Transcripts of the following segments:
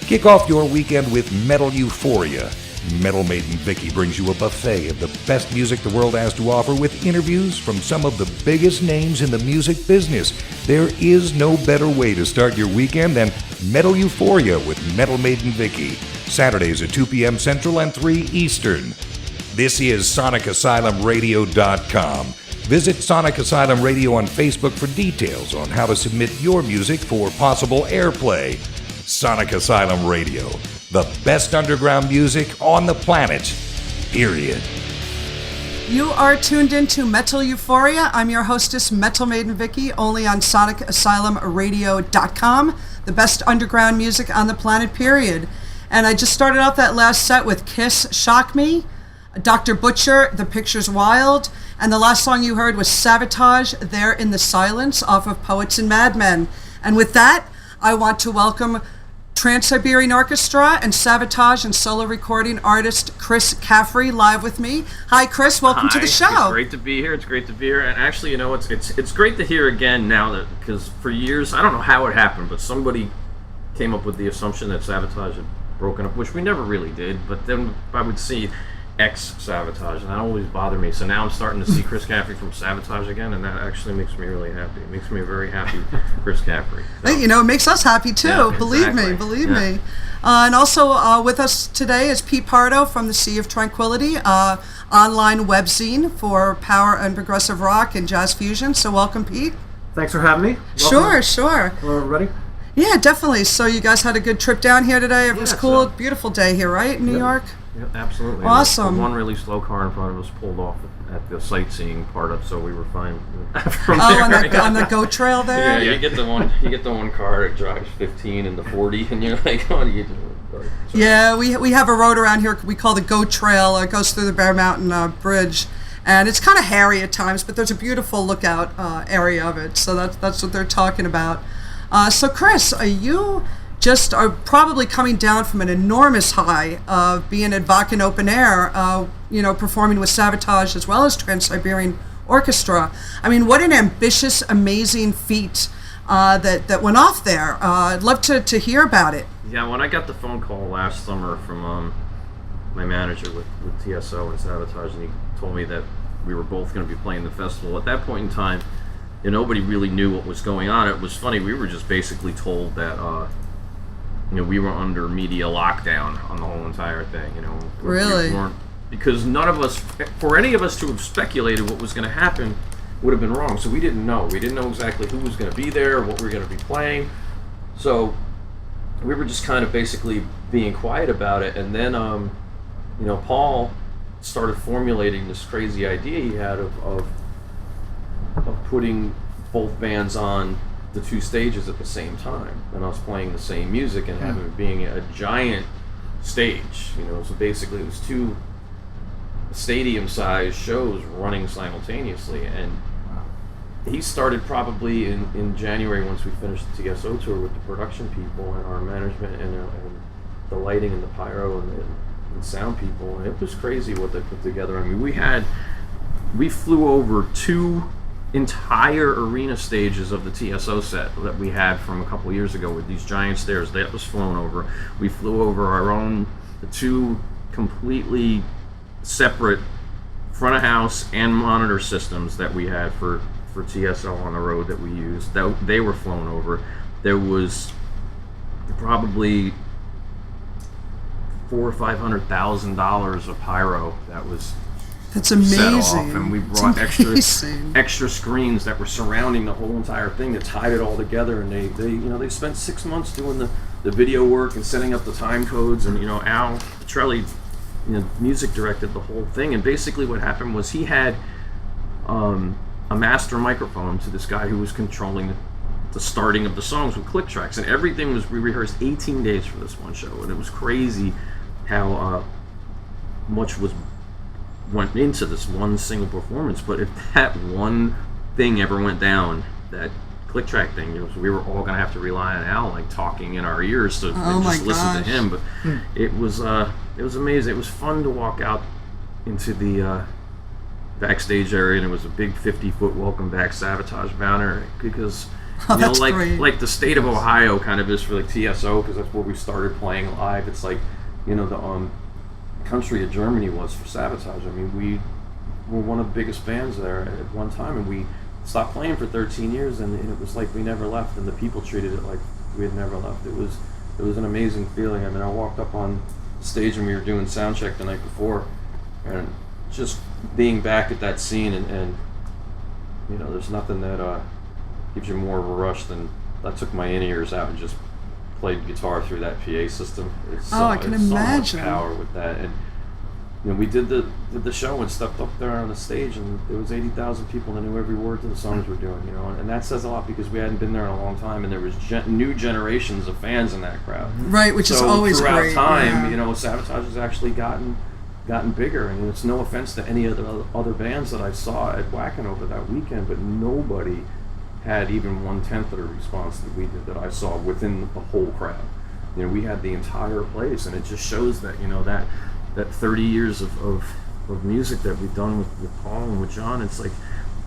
Kick off your weekend with Metal Euphoria. Metal Maiden Vicki brings you a buffet of the best music the world has to offer with interviews from some of the biggest names in the music business. There is no better way to start your weekend than Metal Euphoria with Metal Maiden Vicki. Saturdays at 2 p.m. Central and 3 Eastern. This is SonicAsylumRadio.com. Visit Sonic Asylum Radio on Facebook for details on how to submit your music for possible airplay. Sonic Asylum Radio, the best underground music on the planet, period. You are tuned into Metal Euphoria. I'm your hostess, Metal Maiden Vicki, only on SonicAsylumRadio.com, the best underground music on the planet, period. And I just started out that last set with Kiss, Shock Me, Dr. Butcher, The Picture's Wild, and the last song you heard was Savatage, There in the Silence, off of Poets and Madmen. And with that, I want to welcome Trans-Siberian Orchestra and Savatage and solo recording artist Chris Caffery live with me. Hi, Chris. Welcome to the show. It's great to be here. It's great to be here. And actually, you know, it's great to hear again now that, because for years, I don't know how it happened, but somebody came up with the assumption that Savatage had broken up, which we never really did. But then I would see ex-Savatage, and that always bothered me. So now I'm starting to see Chris Caffery from Savatage again, and that actually makes me really happy. It makes me a very happy Chris Caffery. So. You know, it makes us happy too. Yeah, believe me. And also with us today is Pete Pardo from the Sea of Tranquility, online webzine for power and progressive rock and jazz fusion. So welcome, Pete. Thanks for having me. Welcome. Sure. Hello, everybody. Yeah, definitely. So you guys had a good trip down here today. It was cool. Beautiful day here, right, in New York? Yep, absolutely. Awesome. The one really slow car in front of us pulled off at the sightseeing part of, so we were fine. On the GO trail there. Yeah, you get the one car that drives 15 and the 40, and you're like, oh, you. Yeah, we have a road around here we call the GO Trail. It goes through the Bear Mountain Bridge, and it's kind of hairy at times, but there's a beautiful lookout area of it. So that's what they're talking about. So Chris, you just are probably coming down from an enormous high of being at Wacken Open Air, performing with Savatage as well as Trans-Siberian Orchestra. I mean, what an ambitious, amazing feat that went off there. I'd love to hear about it. Yeah, when I got the phone call last summer from my manager with TSO and Savatage, and he told me that we were both going to be playing the festival, at that point in time, nobody really knew what was going on. It was funny, we were just basically told that we were under media lockdown on the whole entire thing. Really? We weren't, because none of us, for any of us to have speculated what was going to happen, would have been wrong. So we didn't know. We didn't know exactly who was going to be there, what we were going to be playing. So we were just kind of basically being quiet about it. And then, Paul started formulating this crazy idea he had of putting both bands on the two stages at the same time, and us playing the same music and having it being a giant stage. So basically it was two stadium-sized shows running simultaneously. And he started probably in January, once we finished the TSO tour, with the production people and our management and the lighting and the pyro and sound people, and it was crazy what they put together. I mean, we flew over two entire arena stages of the TSO set that we had from a couple years ago with these giant stairs. That was flown over. We flew over the two completely separate front of house and monitor systems that we had for TSO on the road that we used. They were flown over. There was probably $400,000 or $500,000 of pyro that was That's amazing. set off, and we brought extra screens that were surrounding the whole entire thing that tied it all together. And they spent 6 months doing the video work and setting up the time codes. And Al Petrelli, music directed the whole thing. And basically what happened was he had a master microphone to this guy who was controlling the starting of the songs with click tracks, and everything we rehearsed 18 days for this one show, and it was crazy how much went into this one single performance. But if that one thing ever went down, that click track thing, we were all gonna have to rely on Al, like, talking in our ears to just listen to him. But it was amazing. It was fun to walk out into the backstage area, and it was a big 50-foot welcome back Savatage banner, because Oh, that's great. Like the state of Ohio kind of is for like TSO, because that's where we started playing live. It's like, the country of Germany was for Savatage. I mean, we were one of the biggest bands there at one time, and we stopped playing for 13 years, and it was like we never left, and the people treated it like we had never left. It was an amazing feeling. I mean, I walked up on stage and we were doing sound check the night before, and just being back at that scene, and there's nothing that gives you more of a rush than I took my in-ears out and just played guitar through that PA system. I can imagine. So much power with that. And we did the show and stepped up there on the stage, and there was 80,000 people that knew every word to the songs we're doing, and that says a lot, because we hadn't been there in a long time, and there was new generations of fans in that crowd. Right, which is always throughout great. time, Savatage has actually gotten bigger, and it's no offense to any of the other bands that I saw at Wacken over that weekend, but nobody had even 1/10 of the response that we did, that I saw within the whole crowd. We had the entire place, and it just shows that that 30 years of music that we've done with Paul and with John, it's like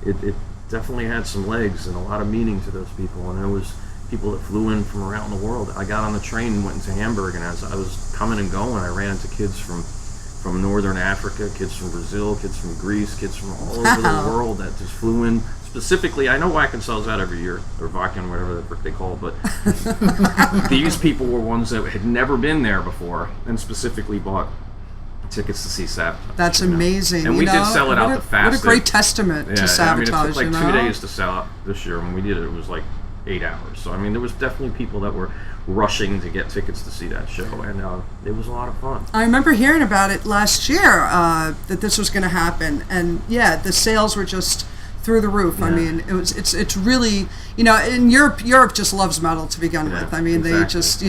it definitely had some legs and a lot of meaning to those people. And there was people that flew in from around the world. I got on the train and went into Hamburg, and as I was coming and going, I ran into kids from Northern Africa, kids from Brazil, kids from Greece, kids from all over the world that just flew in. Specifically, I know Wacken sells out every year, or Wacken, whatever the frick they call it, but these people were ones that had never been there before, and specifically bought tickets to see Savatage. That's amazing. And we did sell it out the fastest. What a great testament to Savatage. It took like 2 days to sell out this year. When we did it, it was like 8 hours. So, there was definitely people that were rushing to get tickets to see that show, and it was a lot of fun. I remember hearing about it last year, that this was going to happen, and the sales were just through the roof. Yeah. It's really, in Europe just loves metal to begin with. They just,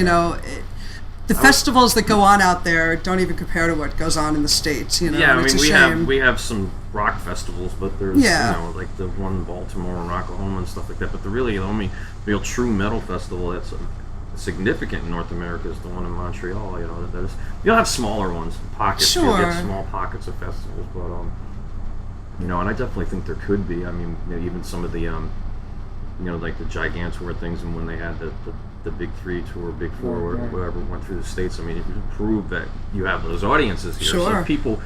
the festivals that go on out there don't even compare to what goes on in the States. It's a shame. we have some rock festivals, but there's like the one in Baltimore and Oklahoma and stuff like that. But the only real true metal festival that's significant in North America is the one in Montreal. You'll have smaller ones, pockets. Sure. You'll get small pockets of festivals, but and I definitely think there could be. Even some of the like the Gigantour things, and when they had the Big 3 tour, Big 4, or whatever went through the States, it proved that you have those audiences here. Sure. So if people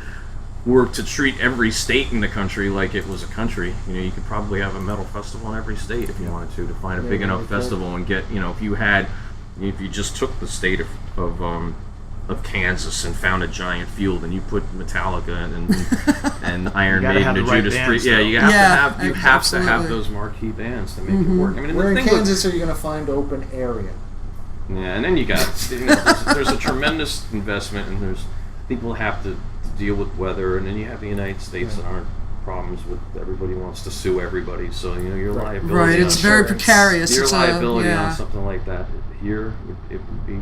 were to treat every state in the country like it was a country, you could probably have a metal festival in every state if you wanted to find a big enough festival and get, if you just took the state of Kansas and found a giant field, and you put Metallica and Iron Maiden and Judas Priest. Yeah, you have to have those marquee bands to make it work. Where in Kansas are you going to find open area? Yeah, and then you got there's a tremendous investment, and there's people have to deal with weather, and then you have the United States that aren't problems with everybody wants to sue everybody, so your liability. Right, it's very precarious. Your liability on something like that here, it would be.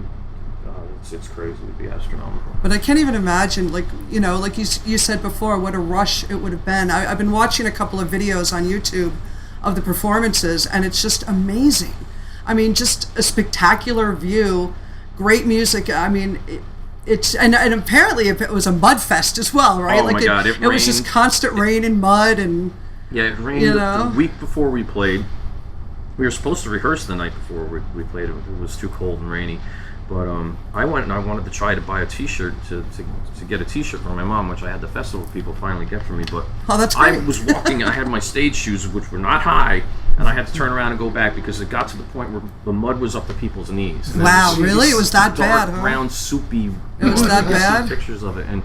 It's crazy. It would be astronomical. But I can't even imagine, like you said before, what a rush it would have been. I've been watching a couple of videos on YouTube of the performances, and it's just amazing. Just a spectacular view, great music. It's and apparently it was a mud fest as well, right? Oh my God! It was just constant rain and mud, and it rained the week before we played. We were supposed to rehearse the night before we played. It was too cold and rainy. But I went and I wanted to try to buy a T-shirt to get a T-shirt for my mom, which I had the festival people finally get for me. But that's great. I was walking. I had my stage shoes, which were not high, and I had to turn around and go back because it got to the point where the mud was up to people's knees. And wow, really? It was that dark, bad? Huh? Brown, soupy. It was that bad? Pictures of it, and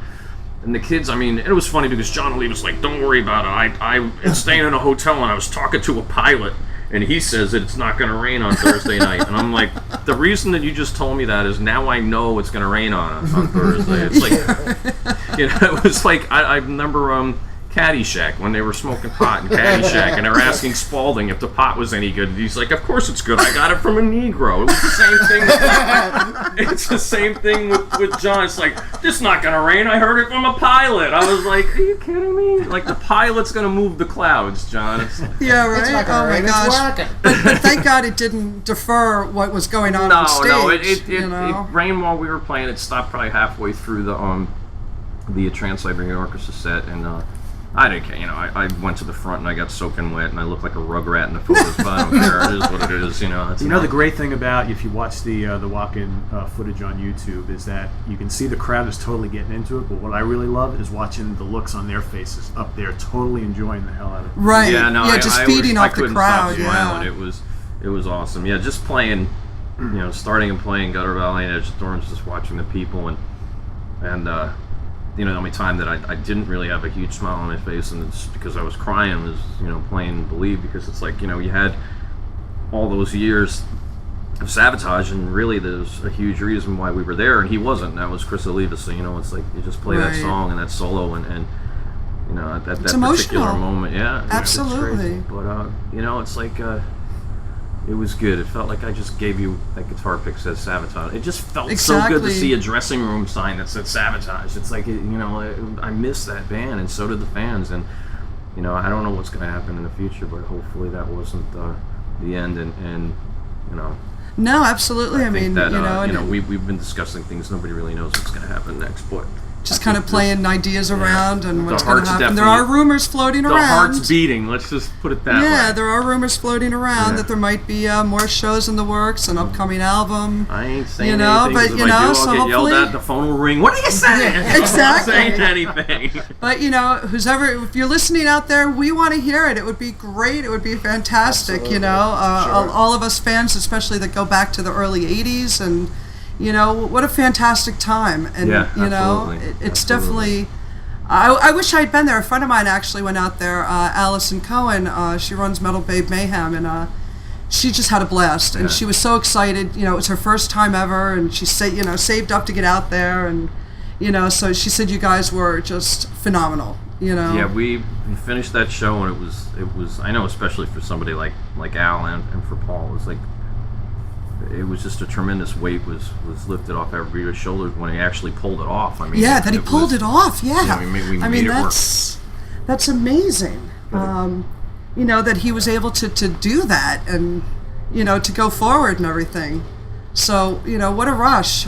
the kids. It was funny because John Lee was like, "Don't worry about it. I was staying in a hotel and I was talking to a pilot." And he says that it's not going to rain on Thursday night. And I'm like, the reason that you just told me that is now I know it's going to rain on us on Thursday. It's like, it was like, I remember Caddyshack, when they were smoking pot in Caddyshack, and they were asking Spalding if the pot was any good. And he's like, of course it's good. I got it from a Negro. It was the same thing. It's the same thing with John. It's like, it's not going to rain. I heard it from a pilot. I was like, are you kidding me? Like, the pilot's going to move the clouds, John. Yeah, right? It's not gonna rain. Gosh. But thank God it didn't defer what was going on stage. No, it rained while we were playing. It stopped probably halfway through the Trans-Siberian Orchestra set, and I didn't care. I went to the front and I got soaking wet and I looked like a rugrat in the photos, but I don't care. It is what it is. The great thing about if you watch the Wacken footage on YouTube is that you can see the crowd is totally getting into it. But what I really love is watching the looks on their faces up there, totally enjoying the hell out of it. Right. Yeah. No. Just feeding off the crowd. Stop smiling. It was awesome. Yeah. Just playing. Starting and playing Gutter Valley and Edge of Thorns, just watching the people and the only time that I didn't really have a huge smile on my face, and it's because I was crying, was playing Believe, because it's like you had all those years of Savatage, and really there's a huge reason why we were there, and he wasn't. And that was Chris Olivas. So it's like you just play that song and that solo, and at that particular moment, absolutely. It's but it's like. It was good. It felt like I just gave you that guitar pick says Savatage. It just felt so good to see a dressing room sign that said Savatage. It's like, I miss that band, and so did the fans. And, I don't know what's going to happen in the future, but hopefully that wasn't the end. And No, absolutely. I mean, that, we've been discussing things. Nobody really knows what's going to happen next, but just kind of playing ideas around and what's going to happen. There are rumors floating around. The heart's beating. Let's just put it that way. Yeah, there are rumors floating around that there might be more shows in the works, an upcoming album. I ain't saying anything. But if I do, I'll get yelled at. The phone will ring. What are you saying? Exactly. I'm not saying anything. But if you're listening out there, we want to hear it. It would be great. It would be fantastic. Absolutely. All of us fans, especially that go back to the early '80s and. What a fantastic time. And, it's definitely... I wish I'd been there. A friend of mine actually went out there, Allison Cohen. She runs Metal Babe Mayhem, and she just had a blast. And she was so excited. It was her first time ever, and she saved up to get out there. And, so she said you guys were just phenomenal. Yeah, we finished that show, and it was I know, especially for somebody like Al and for Paul, it was just a tremendous weight was lifted off everybody's shoulders when he actually pulled it off. I mean, he pulled it off. Yeah, we made it work. That's amazing. That he was able to do that and to go forward and everything. So what a rush.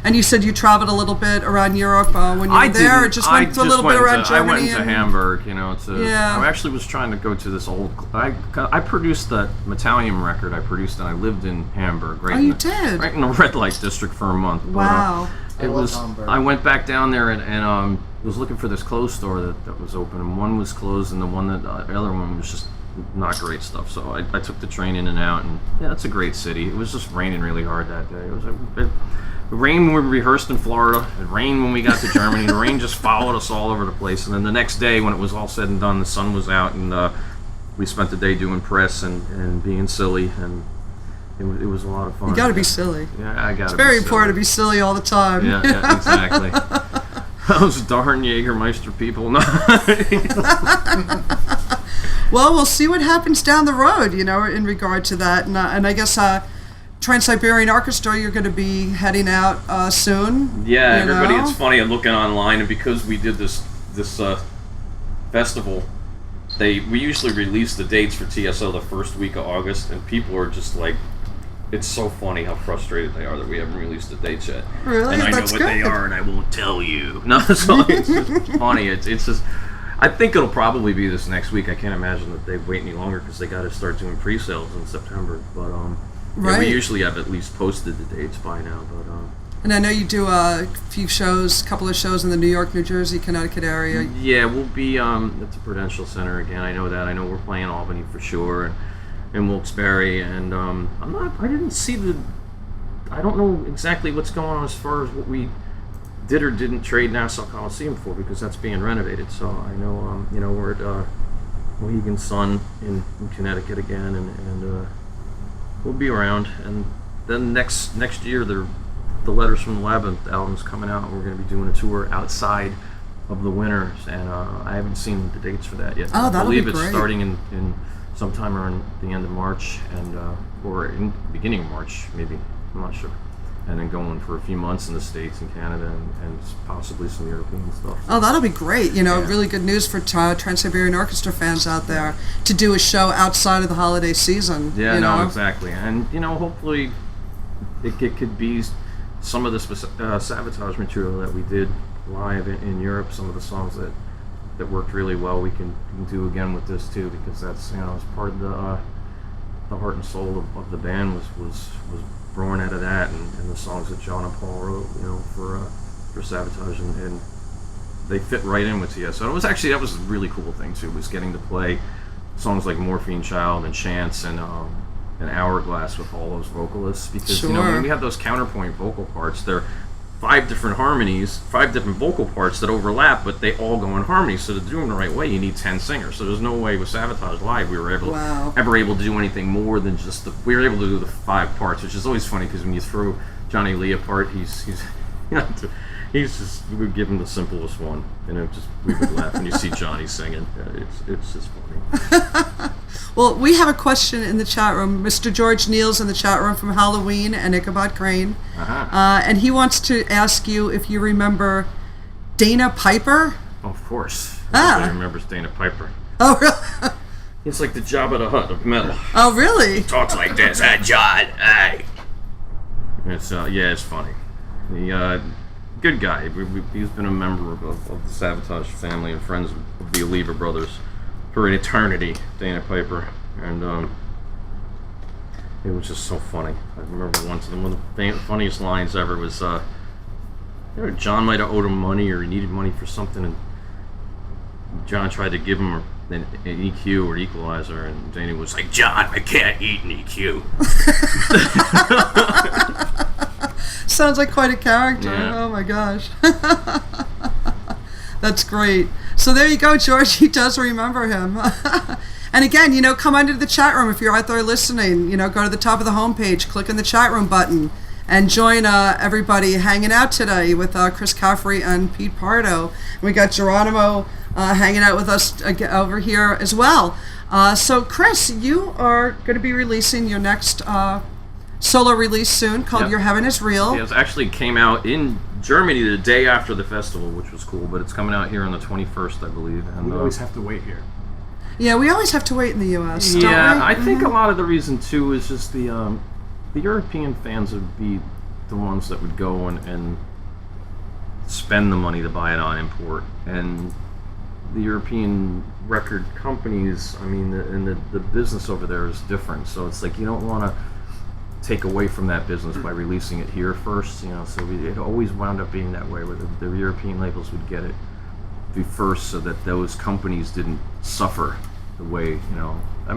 And you said you traveled a little bit around Europe when you were there, or just went a little bit around Germany? I went to Hamburg, I actually was trying to go to this old... I produced the Metallion record. I produced, and I lived in Hamburg. Right you did? Right in the red light district for a month. Wow. I went back down there and was looking for this clothes store that was open, and one was closed, and the other one was just not great stuff. So I took the train in and out, and it's a great city. It was just raining really hard that day. It rained when we rehearsed in Florida. It rained when we got to Germany. The rain just followed us all over the place. And then the next day, when it was all said and done, the sun was out, and we spent the day doing press and being silly, and it was a lot of fun. You got to be silly. Yeah, I got to. It's very important to be silly all the time. Yeah, exactly. Those darn Jägermeister people. Well, we'll see what happens down the road, in regard to that, and I guess. Trans-Siberian Orchestra, you're going to be heading out soon. Yeah, everybody. It's funny. I'm looking online, and because we did this festival, we usually release the dates for TSO the first week of August, and people are just like, it's so funny how frustrated they are that we haven't released the dates yet. Really? And I know what they are, and I won't tell you. No, so it's just funny. It's just. I think it'll probably be this next week. I can't imagine that they wait any longer because they got to start doing pre-sales in September. But right. We usually have at least posted the dates by now, but and I know you do a couple of shows in the New York, New Jersey, Connecticut area. Yeah, we'll be at the Prudential Center again. I know that. I know we're playing Albany for sure, and Wilkes-Barre, and I didn't see I don't know exactly what's going on as far as what we did or didn't trade Nassau Coliseum for, because that's being renovated. So I know we're at Mohegan Sun in Connecticut again, and we'll be around. And then next year, the Letters from the Labyrinth album's coming out, and we're going to be doing a tour outside of the winters, and I haven't seen the dates for that yet. Oh, that'll be great. I believe it's starting in sometime around the end of March, and or in the beginning of March, maybe. I'm not sure. And then going for a few months in the States and Canada, and possibly some European stuff. Oh, that'll be great. Really good news for Trans-Siberian Orchestra fans out there to do a show outside of the holiday season. Yeah, no, exactly. And, hopefully it could be some of the Savatage material that we did live in Europe, some of the songs that that worked really well. We can do again with this too, because that's, it's part of the heart and soul of the band was born out of that, and the songs that John and Paul wrote, for Savatage, and they fit right in with TSO. And that was a really cool thing too, was getting to play songs like Morphine Child and Chance and Hourglass with all those vocalists, because when we have those counterpoint vocal parts, they're 5 different harmonies, 5 different vocal parts that overlap, but they all go in harmony. So to do them the right way, you need 10 singers. So there's no way with Savatage Live we were ever able to do anything more than just we were able to do the 5 parts, which is always funny, because when you throw Johnny Lee apart, he's just, we would give him the simplest one, and we would laugh when you see Johnny singing. It's just funny. Well, we have a question in the chat room. Mr. George Neal's in the chat room from Halloween and Ichabod Crane. And he wants to ask you if you remember Dana Piper. Oh, of course. Everybody remembers Dana Piper. Oh, really? He's like the Jabba the Hutt of metal. Oh, really? He talks like this. Hey, John. Hey. It's funny. Good guy. He's been a member of the Savatage family and friends of the Oliva brothers for an eternity, Dana Piper, and it was just so funny. I remember one of the funniest lines ever was, John might have owed him money, or he needed money for something, and John tried to give him an EQ or equalizer, and Dana was like, "John, I can't eat an EQ." Sounds like quite a character. Yeah. Oh my gosh. That's great. So there you go, George. He does remember him. And again, come under the chat room if you're out there listening. Go to the top of the homepage, click on the chat room button, and join everybody hanging out today with Chris Caffery and Pete Pardo. We got Geronimo hanging out with us over here as well. So Chris, you are going to be releasing your next solo release soon called Your Heaven is Real. Yeah, it actually came out in Germany the day after the festival, which was cool, but it's coming out here on the 21st, I believe. And we always have to wait here. Yeah, we always have to wait in the U.S. Yeah, don't we? I think a lot of the reason too is just the European fans would be the ones that would go and spend the money to buy it on import, and the European record companies, the business over there is different, so it's like you don't want to take away from that business by releasing it here first, so it always wound up being that way, where the European labels would get it be first, so that those companies didn't suffer the way,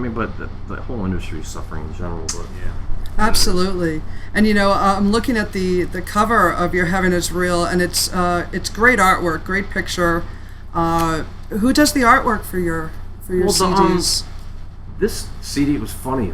but the whole industry is suffering in general, but yeah. Absolutely. And I'm looking at the cover of Your Heaven is Real, and it's great artwork, great picture. Who does the artwork for your CDs? This CD was funny.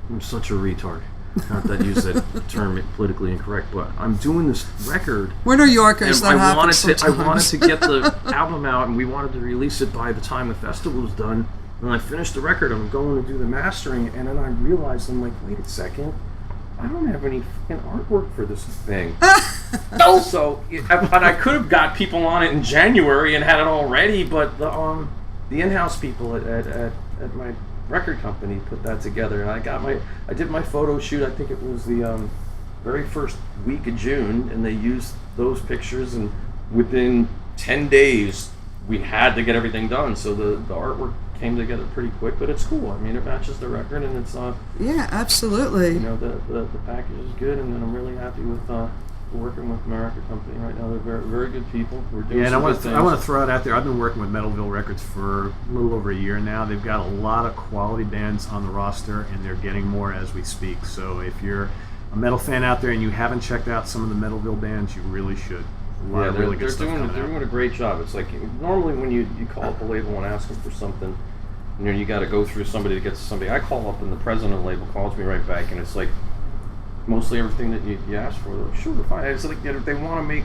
I'm such a retard. Not that I use that term politically incorrect, but I'm doing this record. We're New Yorkers. That happens sometimes. I wanted to get the album out, and we wanted to release it by the time the festival was done. When I finished the record, I'm going to do the mastering, and then I realized, I'm like, wait a second, I don't have any fucking artwork for this thing. No! So, but I could have got people on it in January and had it all ready, but the in-house people at my record company put that together, and I did my photo shoot. I think it was the very first week of June, and they used those pictures, and within 10 days we had to get everything done, so the artwork came together pretty quick, but it's cool. It matches the record, and it's yeah, absolutely. The package is good, and then I'm really happy with working with my record company right now. They're very, very good people. We're doing and I want to throw it out there. I've been working with Metalville Records for a little over a year now. They've got a lot of quality bands on the roster, and they're getting more as we speak. So if you're a metal fan out there and you haven't checked out some of the Metalville bands, you really should. They're doing a great job. It's like normally when you call up a label and ask them for something, you got to go through somebody to get to somebody. I call up and the president of the label calls me right back, and it's like mostly everything that you asked for. They're like, sure, fine. It's like they want to make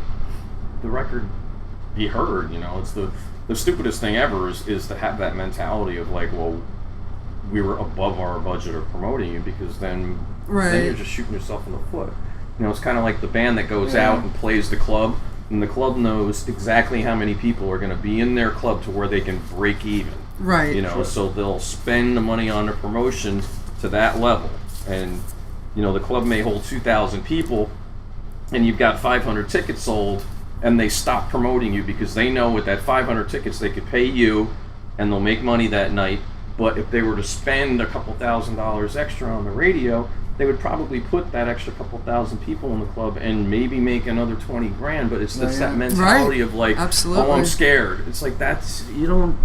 the record be heard. It's the stupidest thing ever is to have that mentality of like, well, we were above our budget of promoting you, because then you're just shooting yourself in the foot. It's kind of like the band that goes out and plays the club, and the club knows exactly how many people are going to be in their club to where they can break even. Right. So they'll spend the money on their promotion to that level, and the club may hold 2,000 people, and you've got 500 tickets sold, and they stop promoting you because they know with that 500 tickets they could pay you and they'll make money that night. But if they were to spend a couple $1,000s extra on the radio, they would probably put that extra couple thousand people in the club and maybe make another 20 grand. But it's just that mentality of like, Absolutely. oh, I'm scared. It's like you don't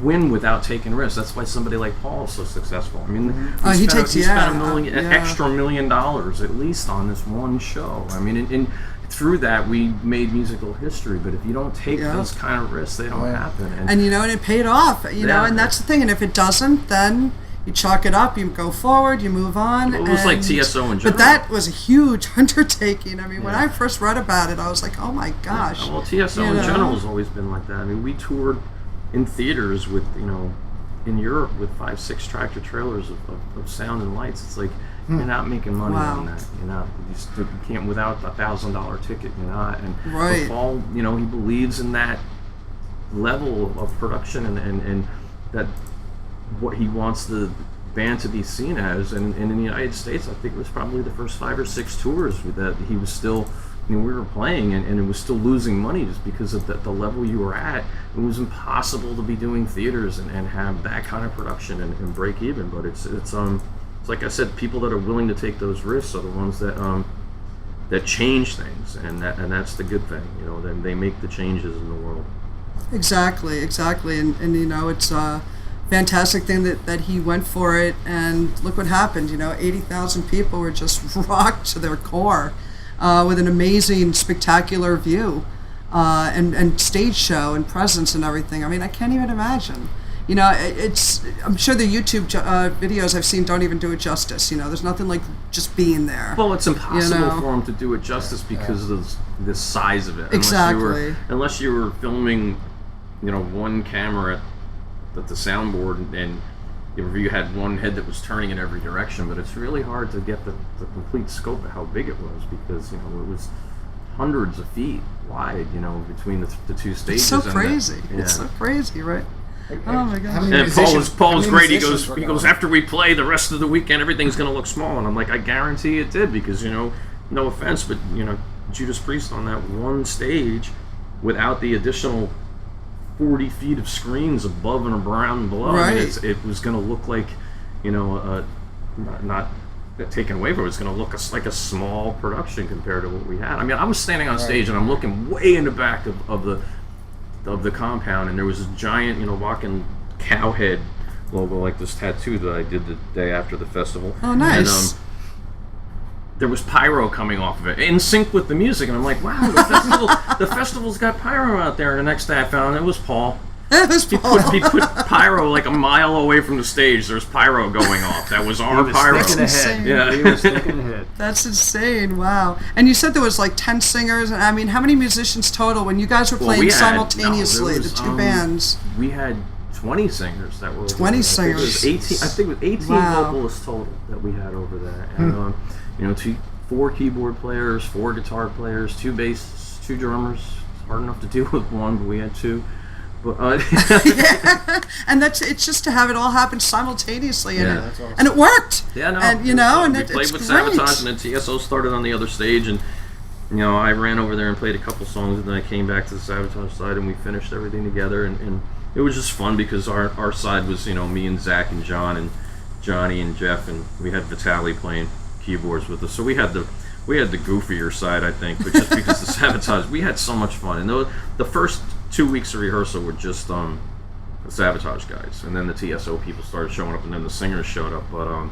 win without taking risks. That's why somebody like Paul is so successful. I mean, he spent an extra $1 million at least on this one show. I mean, and through that we made musical history. But if you don't take those kind of risks, they don't happen. And it paid off. You know, and that's the thing. And if it doesn't, then you chalk it up, you go forward, you move on. It was like TSO in general. But that was a huge undertaking. I mean, when I first read about it, I was like, oh my gosh. Well, TSO in general has always been like that. I mean, we toured in theaters with, in Europe with 5-6 tractor trailers of sound and lights. It's like, you're not making money on that. You can't without a $1,000 ticket. You're not. And right. Paul, he believes in that level of production and that what he wants the band to be seen as. And in the United States, I think it was probably the first 5 or 6 tours that he was still. We were playing and it was still losing money just because of the level you were at. It was impossible to be doing theaters and have that kind of production and break even. But it's like I said, people that are willing to take those risks are the ones that change things, and that's the good thing. Then they make the changes in the world. Exactly, and it's a fantastic thing that he went for it, and look what happened. 80,000 people were just rocked to their core. With an amazing, spectacular view, and stage show and presence and everything. I mean, I can't even imagine. I'm sure the YouTube videos I've seen don't even do it justice. There's nothing like just being there. Well, it's impossible for them to do it justice because of the size of it. Exactly. Unless you were filming, one camera at the soundboard and you had one head that was turning in every direction, but it's really hard to get the complete scope of how big it was because it was hundreds of feet wide, between the two stages. It's so crazy. It's so crazy, right? Oh my gosh! And Paul was great. He goes after we play the rest of the weekend, everything's going to look small, and I'm like, I guarantee it did because no offense, but Judas Priest on that one stage, without the additional 40 feet of screens above and around and below. Right. I mean, it was going to look like, not taken away from it. It's going to look like a small production compared to what we had. I mean, I was standing on stage and I'm looking way in the back of the compound, and there was a giant, Wacken cow head logo like this tattoo that I did the day after the festival. Oh, nice. And, there was pyro coming off of it, in sync with the music, and I'm like, wow, the festival's got pyro out there. And the next day I found it was Paul. He put pyro like a mile away from the stage. There's pyro going off. That was our pyro. He was thinking ahead. That's insane. Wow. And you said there was like 10 singers. I mean, how many musicians total when you guys were playing simultaneously, the two bands? We had 20 singers that were 20 singers. I think it was 18 vocalists total that we had over there. And 4 keyboard players, 4 guitar players, 2 bass, 2 drummers. It's hard enough to do with one, but we had 2. But, and it's just to have it all happen simultaneously, and that's awesome. And it worked. Yeah, no. And we played with great. Savatage, and then TSO started on the other stage, and I ran over there and played a couple songs, and then I came back to the Savatage side, and we finished everything together, and it was just fun because our side was me and Zach and John and Johnny and Jeff, and we had Vitaly playing keyboards with us, so we had the goofier side, I think, but just because the Savatage, we had so much fun, and the first 2 weeks of rehearsal were just the Savatage guys, and then the TSO people started showing up, and then the singers showed up. But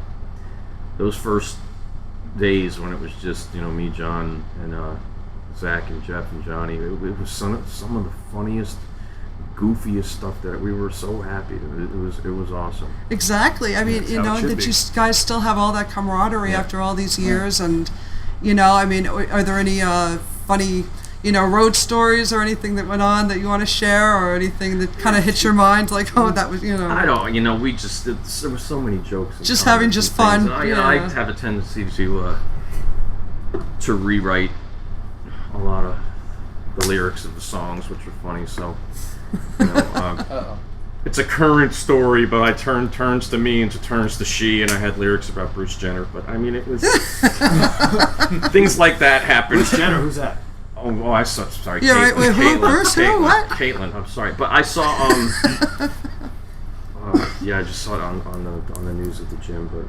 those first days when it was just me, John, and Zach and Jeff and Johnny, it was some of the funniest, goofiest stuff that we were so happy. It was awesome. Exactly. I mean, that you guys still have all that camaraderie after all these years, and I mean, are there any funny road stories or anything that went on that you want to share, or anything that kind of hits your mind, like, oh, that was, I don't, we just, there were so many jokes. Just having just fun. I have a tendency to rewrite a lot of the lyrics of the songs, which are funny, so, it's a current story, but I turns to me into turns to she, and I had lyrics about Bruce Jenner, but I mean, it was, things like that happened. Bruce Jenner, who's that? I saw. Sorry, Yeah, Caitlin. right. Wait, who? Bruce? Who? What? Caitlin. I'm sorry, but I saw. Yeah, I just saw it on the news at the gym. But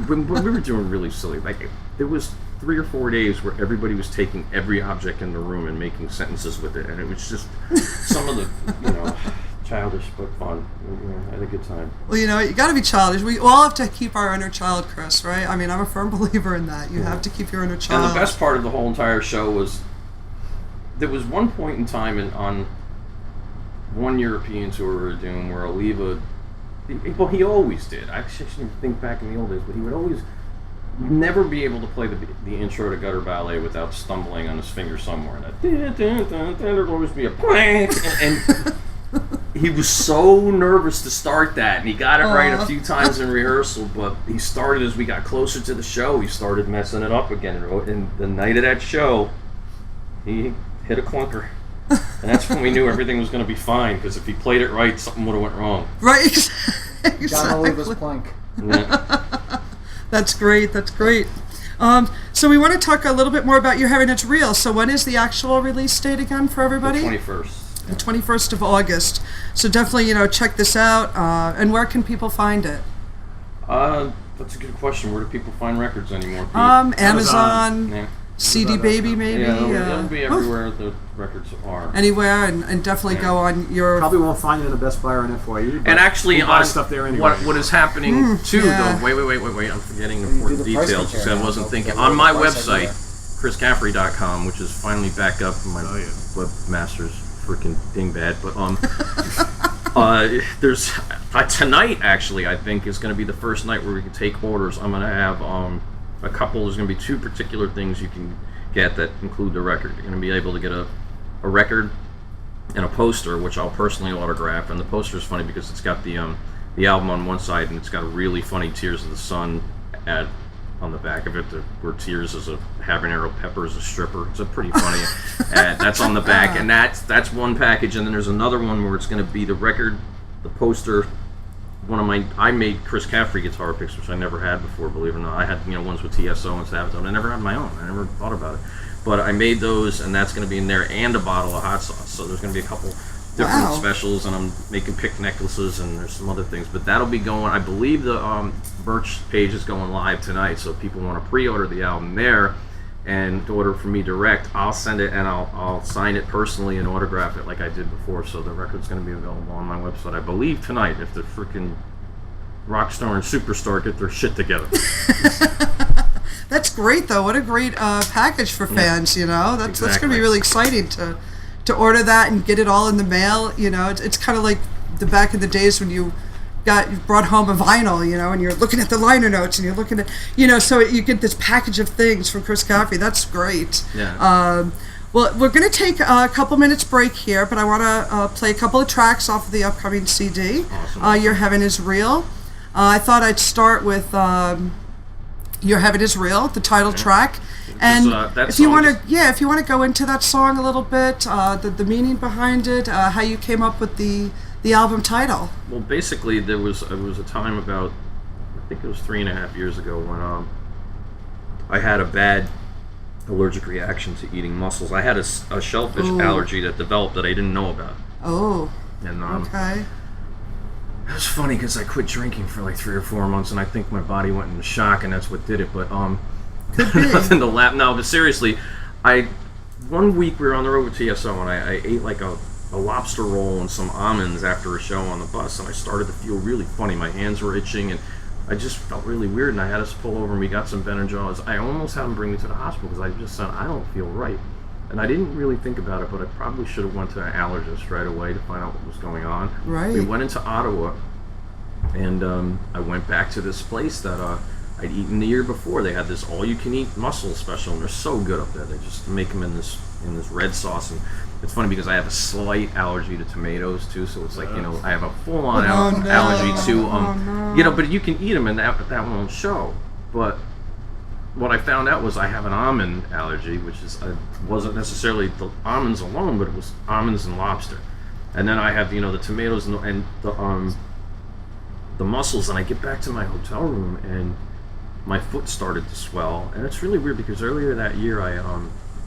we were doing really silly. Like there was 3 or 4 days where everybody was taking every object in the room and making sentences with it, and it was just some of the childish but fun. I had a good time. Well, you got to be childish. We all have to keep our inner child, Chris, right? I mean, I'm a firm believer in that. You have to keep your inner child. And the best part of the whole entire show was there was one point in time on one European tour we were doing where Oliva, well, he always did. I shouldn't think back in the old days, but he would always never be able to play the intro to Gutter Ballet without stumbling on his finger somewhere. And there'd always be a plank. And he was so nervous to start that, and he got it right a few times in rehearsal, but he started, as we got closer to the show, he started messing it up again. And the night of that show, he hit a clunker. And that's when we knew everything was going to be fine, because if he played it right, something would have went wrong. Right, exactly. John Oliva's plank. Yeah. That's great. That's great. So we want to talk a little bit more about Your Heaven It's Real. So when is the actual release date again for everybody? The 21st. The 21st of August. So definitely, check this out. And where can people find it? That's a good question. Where do people find records anymore, Pete? Amazon, Yeah. CD Baby, maybe. Yeah, it'll be everywhere the records are. Anywhere, and definitely go on your... Probably won't find it in a Best Buy or an FYE. And actually, buy stuff there anyway. what is happening too, yeah. though? Wait! I'm forgetting do important the price details because I compare wasn't now, thinking. though. On my The price website, idea. chriscaffery.com, which is finally back up. My webmaster's freaking dingbat, but there's tonight actually. I think is going to be the first night where we can take orders. I'm going to have a couple. There's going to be 2 particular things you can get that include the record. You're going to be able to get a record and a poster, which I'll personally autograph. And the poster is funny because it's got the album on one side, and it's got a really funny Tears of the Sun ad on the back of it, where Tears is a habanero pepper is a stripper. It's a pretty funny ad. That's on the back, and that's one package. And then there's another one where it's going to be the record, the poster. I made Chris Caffery guitar picks, which I never had before, believe it or not. I had ones with TSO and Savatage. I never had my own. I never thought about it. But I made those, and that's going to be in there, and a bottle of hot sauce. So there's going to be a couple different specials, and I'm making pick necklaces, and there's some other things. But that'll be going, I believe the merch page is going live tonight, so if people want to pre-order the album there and order from me direct, I'll send it, and I'll sign it personally and autograph it like I did before. So the record's going to be available on my website, I believe, tonight, if the freaking Rockstar and Superstar get their shit together. That's great, though. What a great package for fans, That's going to be really exciting to order that and get it all in the mail. It's kind of like the back in the days when you brought home a vinyl, and you're looking at the liner notes and you're looking at, so you get this package of things from Chris Caffery. That's great. Yeah. Well, we're going to take a couple minutes break here, but I want to play a couple of tracks off of the upcoming CD. Awesome. Your Heaven Is Real. I thought I'd start with Your Heaven Is Real, the title track. And if you want to go into that song a little bit, the meaning behind it, how you came up with the album title. Well, basically, there was a time about, I think it was 3.5 years ago, when I had a bad allergic reaction to eating mussels. I had a shellfish allergy that developed that I didn't know about. Oh. And okay. it was funny because I quit drinking for like 3 or 4 months, and I think my body went into shock, and that's what did it. But nothing to laugh. No, but seriously, one week we were on the road with TSO, and I ate like a lobster roll and some almonds after a show on the bus, and I started to feel really funny. My hands were itching, and I just felt really weird, and I had us pull over, and we got some Benadryl. I almost had them bring me to the hospital because I just said, I don't feel right. And I didn't really think about it, but I probably should have went to an allergist right away to find out what was going on. Right. We went into Ottawa, and I went back to this place that I'd eaten the year before. They had this all-you-can-eat mussel special, and they're so good up there. They just make them in this red sauce, and it's funny because I have a slight allergy to tomatoes too, so it's like, I have a full-on allergy to but you can eat them, and that won't show. But what I found out was I have an almond allergy, which wasn't necessarily the almonds alone, but it was almonds and lobster. And then I have the tomatoes and the mussels, and I get back to my hotel room, and my foot started to swell. And it's really weird because earlier that year I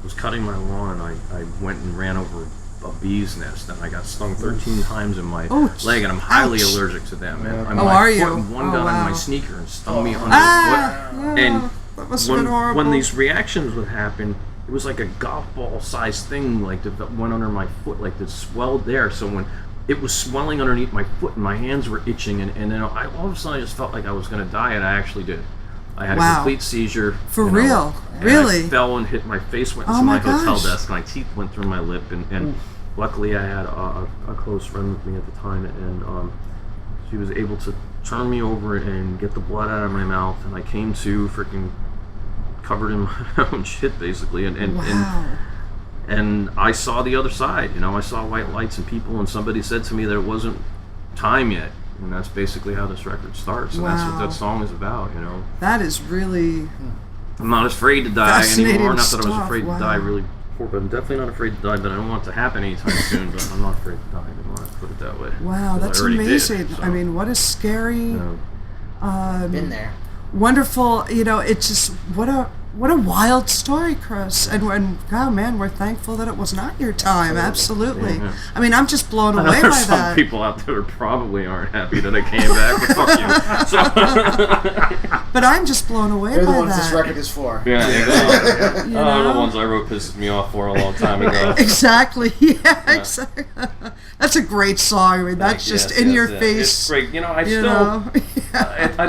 was cutting my lawn, and I went and ran over a bee's nest, and I got stung 13 times in my leg, and I'm highly allergic to them. And are you? One got on my sneaker and stung me underfoot. Yeah. That must have been horrible. When these reactions would happen, it was like a golf ball sized thing, like that went under my foot, like that swelled there. So when it was swelling underneath my foot, and my hands were itching, and then all of a sudden I just felt like I was going to die, and I actually did. I had a complete seizure. For real? Really? I fell and hit my face, went into my hotel desk. My teeth went through my lip, and luckily I had a close friend with me at the time, and she was able to turn me over and get the blood out of my mouth, and I came to freaking covered in my own shit, basically, and I saw the other side. I saw white lights and people, and somebody said to me that it wasn't time yet. And that's basically how this record starts, and that's what that song is about, That is really... I'm not afraid to die anymore. Not stuff. that I was afraid to die really before, but I'm definitely not afraid to die, but I don't want it to happen anytime soon, but I'm not afraid to die anymore, let's put it that way. Wow, that's amazing. Did, so. I mean, what a scary... Been there. Wonderful, it's just, what a wild story, Chris. And God, man, we're thankful that it was not your time. Absolutely. Yeah. I mean, I'm just blown away by There's that. some people out there probably aren't happy that I came back, but fuck you. So. But I'm just blown away They're by the ones that. this record is for. Yeah, exactly. The ones I wrote pissed me off for a long time ago. Exactly. Yeah, exactly. That's a great song. I mean, that's just in your face. It's great. I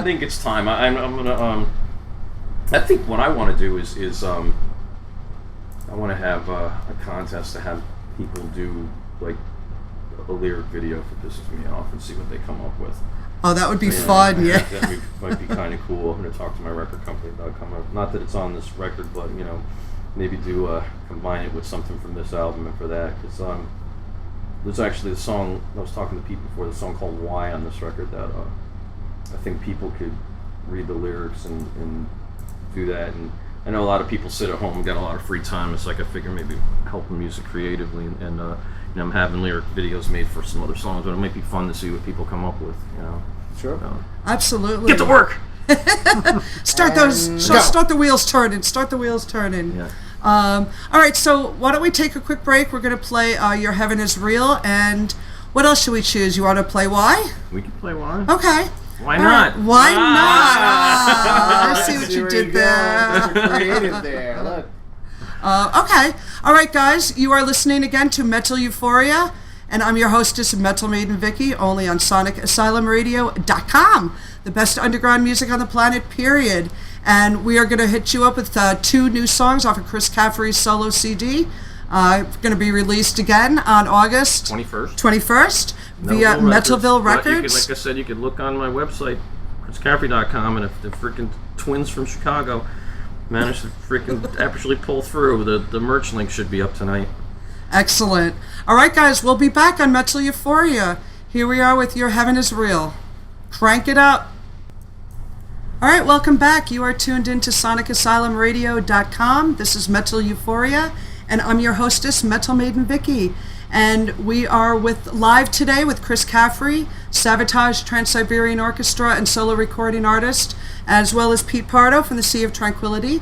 think it's time. I'm gonna. I think what I want to do is I want to have a contest to have people do like a lyric video for Pisses Me Off and see what they come up with. Oh, that would be fun, yeah. That might be kind of cool. I'm going to talk to my record company about coming up. Not that it's on this record, but maybe combine it with something from this album and for that, because there's actually a song I was talking to Pete before. The song called "Why" on this record that I think people could read the lyrics and do that. And I know a lot of people sit at home and got a lot of free time. It's like I figure maybe help the music creatively, and I'm having lyric videos made for some other songs, but it might be fun to see what people come up with. Sure. Absolutely. Get to work. Start the wheels turning. Start the wheels turning. Yeah. All right. So why don't we take a quick break? We're going to play "Your Heaven Is Real," and what else should we choose? You want to play "Why"? We can play "Why." Okay. Why not? Why not? I see what you did there. You're creative there. Look. Okay. All right, guys. You are listening again to Metal Euphoria, and I'm your hostess, Metal Maiden Vicki, only on SonicAsylumRadio.com, the best underground music on the planet, period. And we are going to hit you up with 2 new songs off of Chris Caffery's solo CD. Going to be released again on August 21st via Metalville Records. Like I said, you could look on my website, chriscaffery.com, and if the freaking twins from Chicago managed to freaking actually pull through, the merch link should be up tonight. Excellent. All right, guys, we'll be back on Metal Euphoria. Here we are with Your Heaven Is Real. Crank it up. All right, welcome back. You are tuned into SonicAsylumRadio.com. This is Metal Euphoria, and I'm your hostess, Metal Maiden Vicki. And we are live today with Chris Caffery, Savatage, Trans-Siberian Orchestra, and solo recording artist, as well as Pete Pardo from the Sea of Tranquility.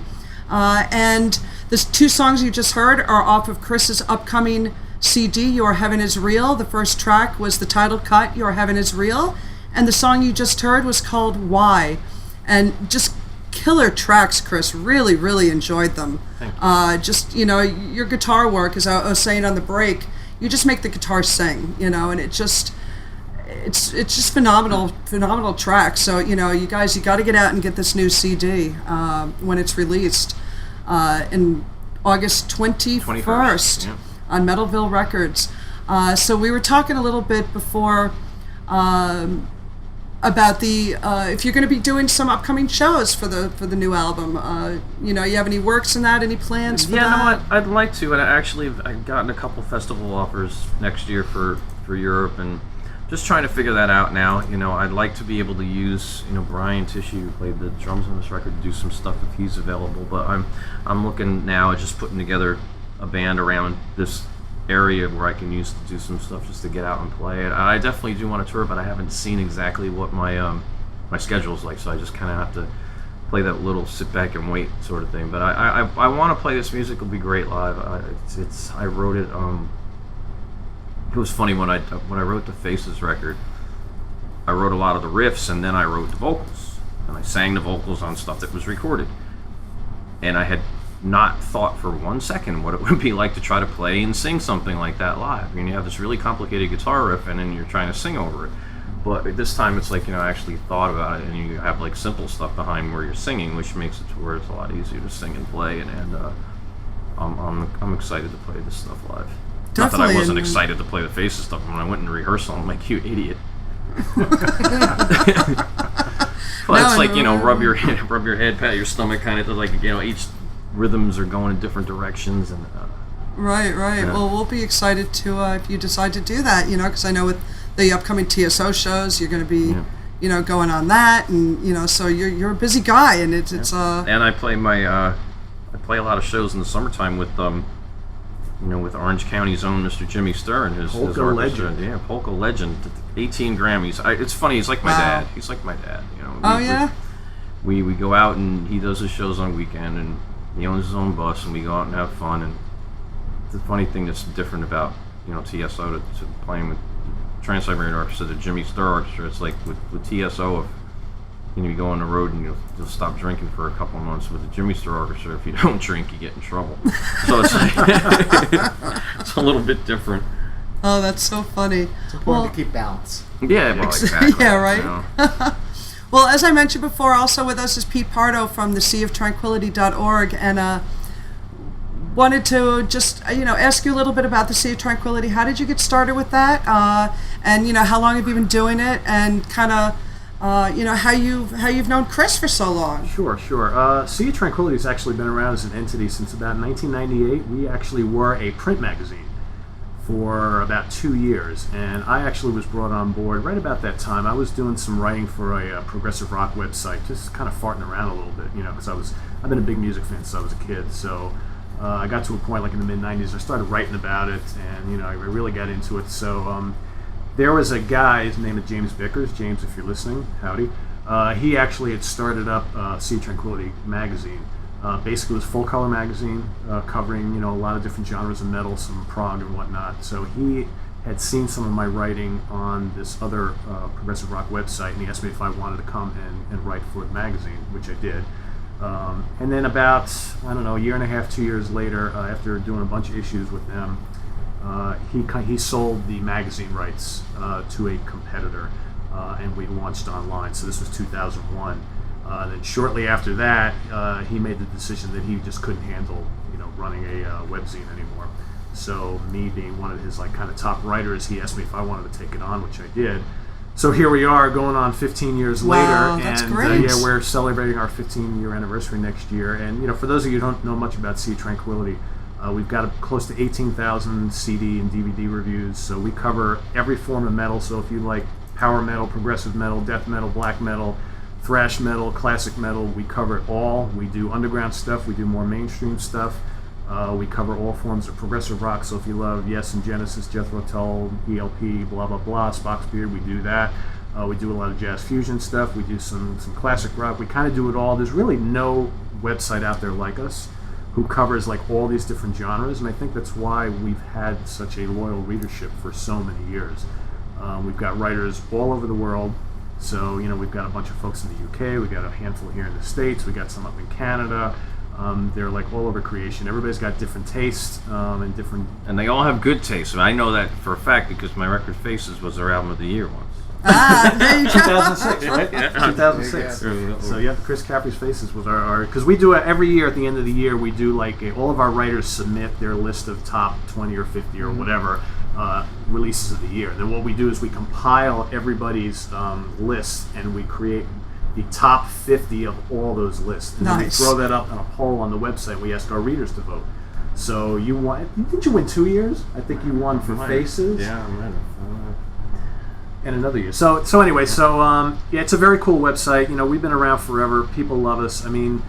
And the 2 songs you just heard are off of Chris's upcoming CD, Your Heaven Is Real. The first track was the title cut, Your Heaven Is Real. And the song you just heard was called Why. And just killer tracks, Chris. Really, really enjoyed them. Just, your guitar work, as I was saying on the break, you just make the guitar sing, and it's just phenomenal track. So, you guys, you got to get out and get this new CD when it's released in August 21st on Metalville Records. So we were talking a little bit before about the if you're going to be doing some upcoming shows for the new album. You have any works in that? Any plans for that? Yeah, no, I'd like to. And I've gotten a couple festival offers next year for Europe, and just trying to figure that out now. I'd like to be able to use Brian Tishy, who played the drums on this record, to do some stuff if he's available. But I'm looking now at just putting together a band around this area where I can use to do some stuff just to get out and play. And I definitely do want to tour, but I haven't seen exactly what my my schedule's like, so I just kind of have to play that little sit back and wait sort of thing. But I want to play this music. It'll be great live. I wrote it. It was funny when I wrote the Faces record. I wrote a lot of the riffs, and then I wrote the vocals, and I sang the vocals on stuff that was recorded. And I had not thought for 1 second what it would be like to try to play and sing something like that live. I mean, you have this really complicated guitar riff, and then you're trying to sing over it. But this time it's like, I actually thought about it, and you have like simple stuff behind where you're singing, which makes it to where it's a lot easier to sing and play. And I'm excited to play this stuff live. Not that I wasn't excited to play the Faces stuff when I went into rehearsal. I'm like, you idiot. Well, it's like, rub your head, pat your stomach, kind of like, each rhythms are going in different directions. And Right. Yeah. Well, we'll be excited to if you decide to do that, because I know with the upcoming TSO shows, you're going to be, going on that, and so you're a busy guy, and it's And I play I play a lot of shows in the summertime with with Orange County's own Mr. Jimmy Sturr and his orchestra. Legend. Yeah, polka legend. 18 Grammys. It's funny. He's like my dad. He's like my dad. We go out and he does his shows on weekend, and he owns his own bus, and we go out and have fun. And the funny thing that's different about TSO to playing with Trans-Siberian Orchestra, the Jimmy Sturr Orchestra, it's like with TSO, if you go on the road and you'll stop drinking for a couple of months. With the Jimmy Sturr Orchestra, if you don't drink, you get in trouble. So it's like it's a little bit different. Oh, that's so funny. It's important to keep balance. Yeah, well, exactly. Yeah, right. Well, as I mentioned before, also with us is Pete Pardo from the seaoftranquility.org, and wanted to just ask you a little bit about the Sea of Tranquility. How did you get started with that? And how long have you been doing it? And kind of how you've known Chris for so long. Sure. Sea of Tranquility has actually been around as an entity since about 1998. We actually were a print magazine for about 2 years, and I actually was brought on board right about that time. I was doing some writing for a progressive rock website, just kind of farting around a little bit, because I've been a big music fan since I was a kid. So I got to a point like in the mid-90s, I started writing about it, and I really got into it. So there was a guy, his name is James Vickers. James, if you're listening, howdy. He actually had started up Sea of Tranquility magazine. Basically, it was full-color magazine covering a lot of different genres of metal, some prog and whatnot. So he had seen some of my writing on this other progressive rock website, and he asked me if I wanted to come and write for the magazine, which I did. And then about, a year and a half, 2 years later, after doing a bunch of issues with them, he sold the magazine rights to a competitor, and we launched online. So this was 2001. Then shortly after that, he made the decision that he just couldn't handle, running a webzine anymore. So me being one of his kind of top writers, he asked me if I wanted to take it on, which I did. So here we are, going on 15 years later, that's and great. We're celebrating our 15-year anniversary next year. And for those of you who don't know much about Sea of Tranquility, we've got close to 18,000 CD and DVD reviews. So we cover every form of metal. So if you like power metal, progressive metal, death metal, black metal, thrash metal, classic metal, we cover it all. We do underground stuff, we do more mainstream stuff. We cover all forms of progressive rock, so if you love Yes and Genesis, Jethro Tull, ELP, blah blah blah, Spock's Beard, we do that. We do a lot of jazz fusion stuff, we do some classic rock, we kind of do it all. There's really no website out there like us who covers all these different genres, and I think that's why we've had such a loyal readership for so many years. We've got writers all over the world. So, we've got a bunch of folks in the UK, we've got a handful here in the States, we got some up in Canada. They're all over creation. Everybody's got different tastes and different... And they all have good taste. And I know that for a fact because my record Faces was their album of the year once. There you go. 2006, right? Yeah. 2006. So, yeah, Chris Caffery's Faces was our... Because we do it every year at the end of the year, we do all of our writers submit their list of top 20 or 50 or whatever releases of the year. Then what we do is we compile everybody's lists, and we create the top 50 of all those lists. And then we throw that up on a poll on the website. We ask our readers to vote. So you won. Did you win 2 years? I think you won for Faces. Yeah, I might have. And another year. So anyway, it's a very cool website. We've been around forever. People love us. I mean,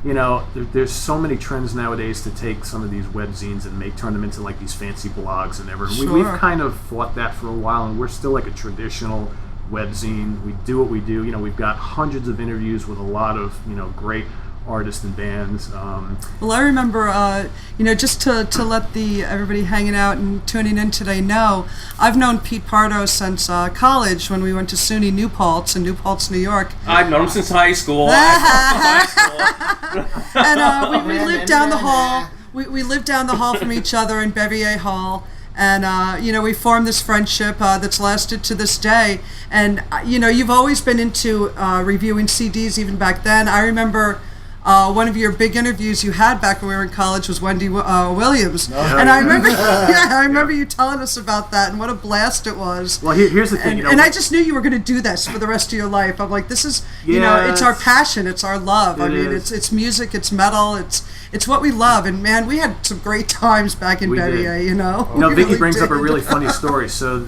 there's so many trends nowadays to take some of these webzines and turn them into these fancy blogs and everything. Sure. We've kind of fought that for a while, and we're still a traditional webzine. We do what we do. We've got hundreds of interviews with a lot of great artists and bands. Well, I remember, just to let everybody hanging out and tuning in today know, I've known Pete Pardo since college when we went to SUNY New Paltz in New Paltz, New York. I've known him since high school. And we lived down the hall. We lived down the hall from each other in Bevier Hall. And, we formed this friendship that's lasted to this day. And, you've always been into reviewing CDs even back then. I remember one of your big interviews you had back when we were in college was Wendy Williams. And I remember you telling us about that and what a blast it was. Well, here's the thing. And I just knew you were going to do this for the rest of your life. I'm like, this is, it's our passion. It's our love. It's music. It's metal. It's what we love, and man, we had some great times back in Bevier, Vicki brings up a really funny story. So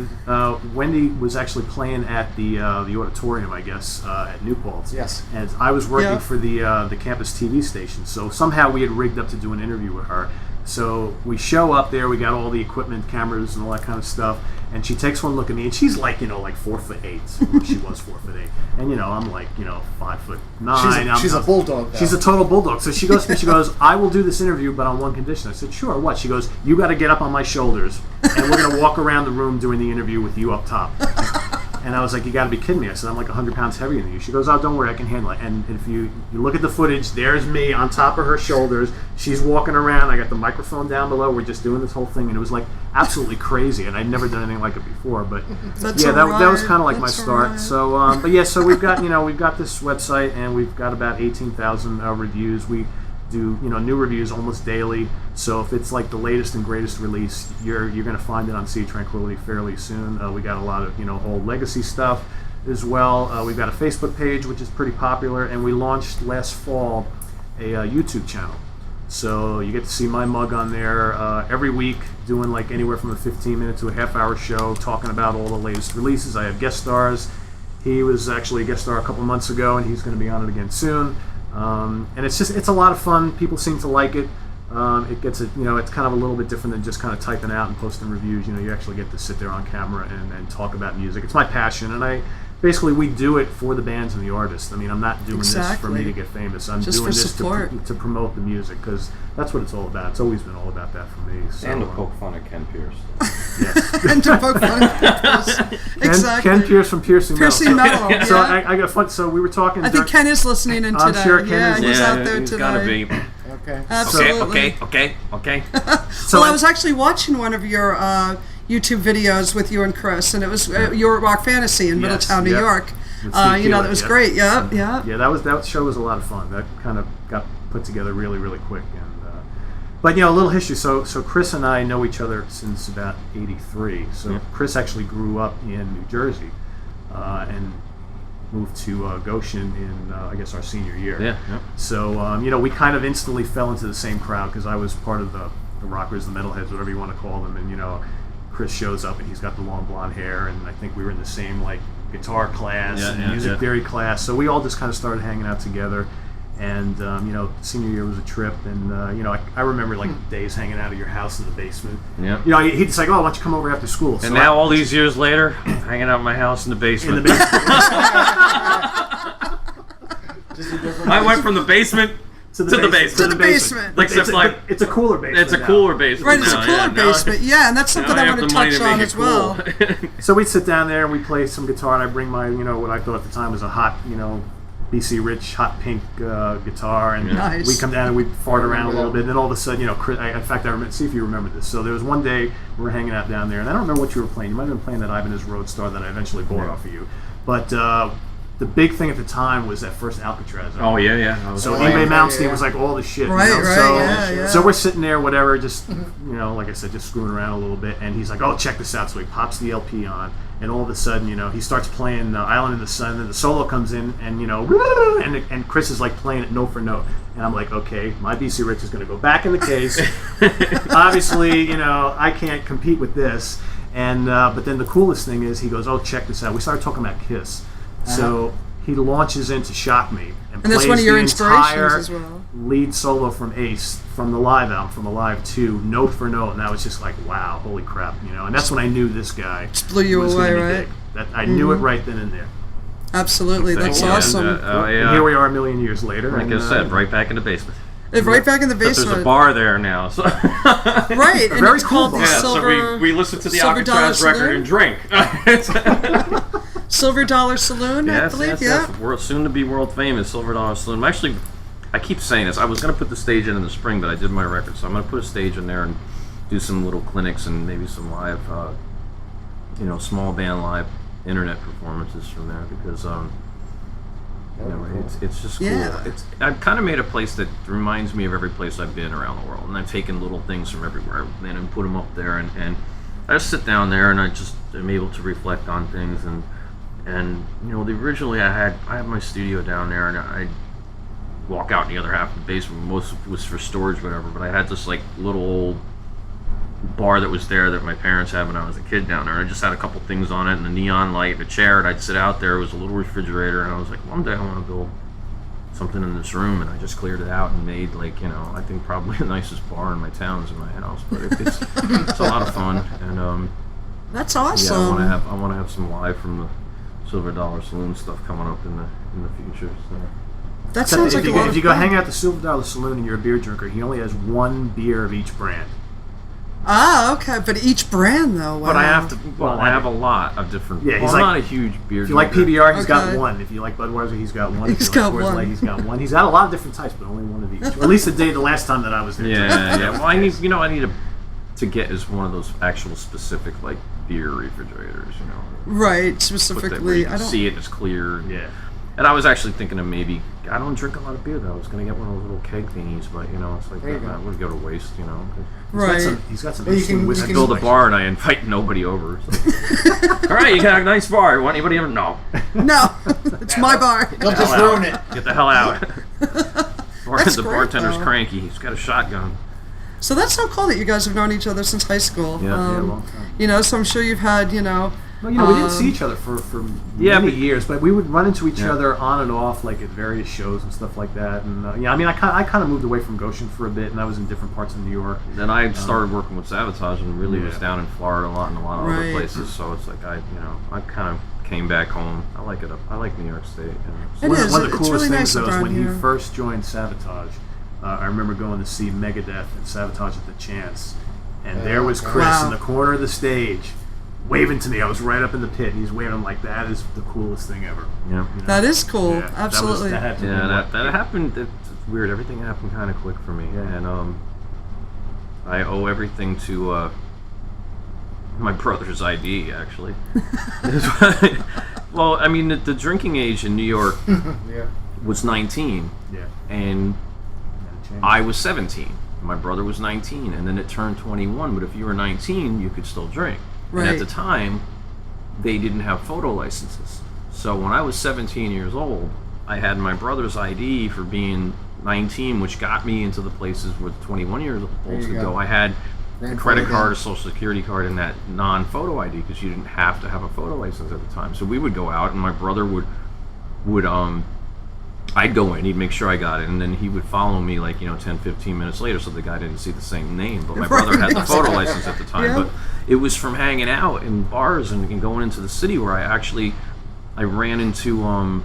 Wendy was actually playing at the auditorium, I guess, at New Paltz. Yes. And I was working for the campus TV station. So somehow we had rigged up to do an interview with her. So we show up there, we got all the equipment, cameras, and all that kind of stuff. And she takes one look at me, and she's like, 4'8". She was 4'8", and I'm like, 5'9". She's a bulldog. Though. She's a total bulldog. So she goes to me, she goes, I will do this interview, but on one condition. I said, sure. What? She goes, you got to get up on my shoulders, and we're gonna walk around the room doing the interview with you up top. And I was like, you got to be kidding me. I said, I'm like 100 pounds heavier than you. She goes, oh, don't worry, I can handle it. And if you look at the footage, there's me on top of her shoulders. She's walking around. I got the microphone down below. We're just doing this whole thing. And it was like absolutely crazy. And I'd never done anything like it before. But that was kind of like my start. So, so we've got, we've got this website and we've got about 18,000 reviews. We do new reviews almost daily, so if it's like the latest and greatest release, you're going to find it on Tranquility fairly soon. We got a lot of old legacy stuff as well. We've got a Facebook page which is pretty popular, and we launched last fall a YouTube channel, so you get to see my mug on there every week, doing like anywhere from a 15-minute to a half-hour show talking about all the latest releases. I have guest stars. He was actually a guest star a couple months ago, and he's going to be on it again soon. And it's a lot of fun. People seem to like it. It gets it's kind of a little bit different than just kind of typing out and posting reviews. You actually get to sit there on camera and talk about music. It's my passion, and we do it for the bands and the artists. I mean, I'm not doing this for me to get famous. I'm just doing this to promote the music, because that's what it's all about. It's always been all about that for me. So, and to poke fun at Ken Pierce. Yes. And to poke fun at Ken Pierce. Exactly. Ken Pierce from Piercing Metal. Yeah. So I got fun. So we were talking. I think Ken is listening in today. I'm sure Ken is. He's out there he's today. Gotta be. Okay. Absolutely. Okay. So I was actually watching one of your YouTube videos with you and Chris, and it was your Rock Fantasy in Middletown, New York. That was great. Yeah. Yeah, that show was a lot of fun. That kind of got put together really, really quick. And but a little history. So Chris and I know each other since about '83. So Chris actually grew up in New Jersey, and moved to Goshen in I guess our senior year. Yeah. So we kind of instantly fell into the same crowd, because I was part of the rockers, the metalheads, whatever you want to call them, and Chris shows up and he's got the long blonde hair, and I think we were in the same guitar class and music theory class, so we all just kind of started hanging out together. And senior year was a trip, and I remember days hanging out at your house in the basement. Yeah. He'd just like, oh, why don't you come over after school? And now all these years later, hanging out in my house in the basement. I went from the basement to the basement. It's a cooler basement. It's a cooler basement. Right, it's a cooler basement. Yeah, and that's something I want to touch on as well. So we'd sit down there and we'd play some guitar, and I'd bring my, what I thought at the time was a hot, BC Rich hot pink guitar, and we'd come down and we'd fart around a little bit, and then all of a sudden, Chris, in fact, I remember, see if you remember this. So there was one day we were hanging out down there, and I don't remember what you were playing. You might have been playing that Ibanez Roadstar that I eventually bought off of you. But the big thing at the time was that first Alcatraz. Oh, yeah. So Yngwie Malmsteen was like all the shit. So we're sitting there, whatever, just, like I said, just screwing around a little bit, and he's like, oh, check this out. So he pops the LP on, and all of a sudden, he starts playing Island in the Sun, and the solo comes in, and, and Chris is like playing it note for note. And I'm like, okay, my BC Rich is going to go back in the case. Obviously, I can't compete with this. And but then the coolest thing is, he goes, oh, check this out. We started talking about Kiss. So he launches into Shock Me and plays that's one of your the inspirations entire as well. Lead solo from Ace, from the live album, from Alive 2, note for note, and I was just like, wow, holy crap, and that's when I knew this guy just blew you was away, gonna be right? big. That I knew it right then and there. Absolutely, that's Yeah, awesome. And here we are a million years later. Like I said, right back in the basement. Right back in the But basement. there's a bar there now, so Right, and very it's cool called bar. the yeah. Silver. So we listen to the Silver Dollar Alcatraz record Saloon? and drink. Silver Dollar Saloon, I believe. Yeah. We're soon to be world famous, Silver Dollar Saloon. Actually, I keep saying this. I was going to put the stage in the spring, but I did my record, so I'm going to put a stage in there and do some little clinics and maybe some live, small band live internet performances from there because, it's just cool. Yeah. I've kind of made a place that reminds me of every place I've been around the world, and I've taken little things from everywhere and put them up there, and I just sit down there and I just am able to reflect on things and originally I had my studio down there and I walk out in the other half of the basement. Most of it was for storage, whatever. But I had this like little old bar that was there that my parents had when I was a kid down there. I just had a couple things on it and a neon light, a chair, and I'd sit out there. It was a little refrigerator, and I was like, one day I want to build something in this room, and I just cleared it out and made I think probably the nicest bar in my town is in my house. But it's a lot of fun, and That's awesome. yeah, I want to have some live from the Silver Dollar Saloon stuff coming up in the future. So. That sounds like a lot if of you go fun. hang out at the Silver Dollar Saloon and you're a beer drinker, he only has one beer of each brand. Ah, okay, but each brand though. Wow. But I have to. Well, I have a lot of different. Yeah, he's I'm like- not a huge beer. If you like drinker. PBR, he's Okay. got one. If you like Budweiser, he's got one. If He's you like got Coors one. Light, he's got one. He's got a lot of different types, but only one of each. Or at least the last time that I was there. Yeah, yeah. Well, I need to get is one of those actual specific like beer refrigerators. Right, Put that where specifically. you I can don't. see it. It's clear. Yeah. And I was actually thinking of maybe I don't drink a lot of beer though. I was gonna get one of those little keg thingies, but it's like There you that go. would go to waste. Right. He's got some Well, you interesting can- whiskey. I you build a selection. bar and I invite nobody over. So. All right, you got a nice bar. Want anybody ever? No. No, it's my bar. They'll just Hell ruin out. it. Get the hell out. That's The great, bartender's though. cranky. He's got a shotgun. So that's so cool that you guys have known each other since high school. Yeah, Yeah, a long time. So I'm sure you've had, Well, we didn't see each other for Yeah, many but- years, but we would run into each Yeah. other on and off, like at various shows and stuff like that. And I kind of moved away from Goshen for a bit, and I was in different parts of New York. Then I started working with Savatage and really was Yeah. down in Florida a lot and a lot of Right. other places. So it's like I kind of came back home. I like it. I like New York State. It One is. of the It's coolest really things nice though is around when here. he first joined Savatage. I remember going to see Megadeth and Savatage at the Chance, and there was Chris Wow. in the corner of the stage, waving to me. I was right up in the pit, and he's waving. I'm like, that is the coolest thing ever. Yeah. That is cool. Yeah, Absolutely. That had to Yeah, be that happened. It's weird. Everything happened kind of quick for me, Yeah. and I owe everything to my brother's ID. Actually, well, I mean, the drinking age in New York Yeah. was 19, Yeah. and Had to change. I was 17. My brother was 19, and then it turned 21. But if you were 19, you could still drink. And Right. at the time, they didn't have photo licenses. So when I was 17 years old, I had my brother's ID for being 19, which got me into the places where 21 years There old you could go. go. I had a Grandfather credit card, again. a social security card, and that non-photo ID because you didn't have to have a photo license at the time. So we would go out, and my brother would I'd go in, he'd make sure I got it, and then he would follow me 10, 15 minutes later so the guy didn't see the same name. But my brother had the photo license at the time. Yeah. But it was from hanging out in bars and going into the city where I ran into,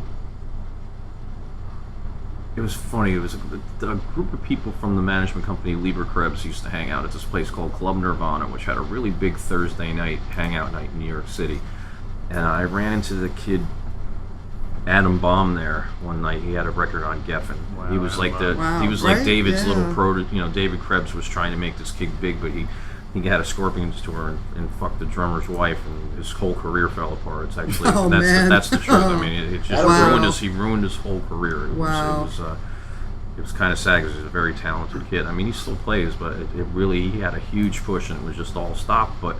it was funny, it was a group of people from the management company Lieber Krebs used to hang out at this place called Club Nirvana, which had a really big Thursday night hangout night in New York City. And I ran into the kid Adam Baum there one night. He had a record on Geffen. Wow, He was like Wow, he was like right? David's Yeah. little David Krebs was trying to make this kid big, but he had a Scorpions tour and fucked the drummer's wife, and his whole career fell apart. It's actually Oh, man. that's the truth. I mean, it just Wow. ruined his whole career. Wow. It was kind of sad because he's a very talented kid. I mean, he still plays, but he had a huge push, and it was just all stopped. But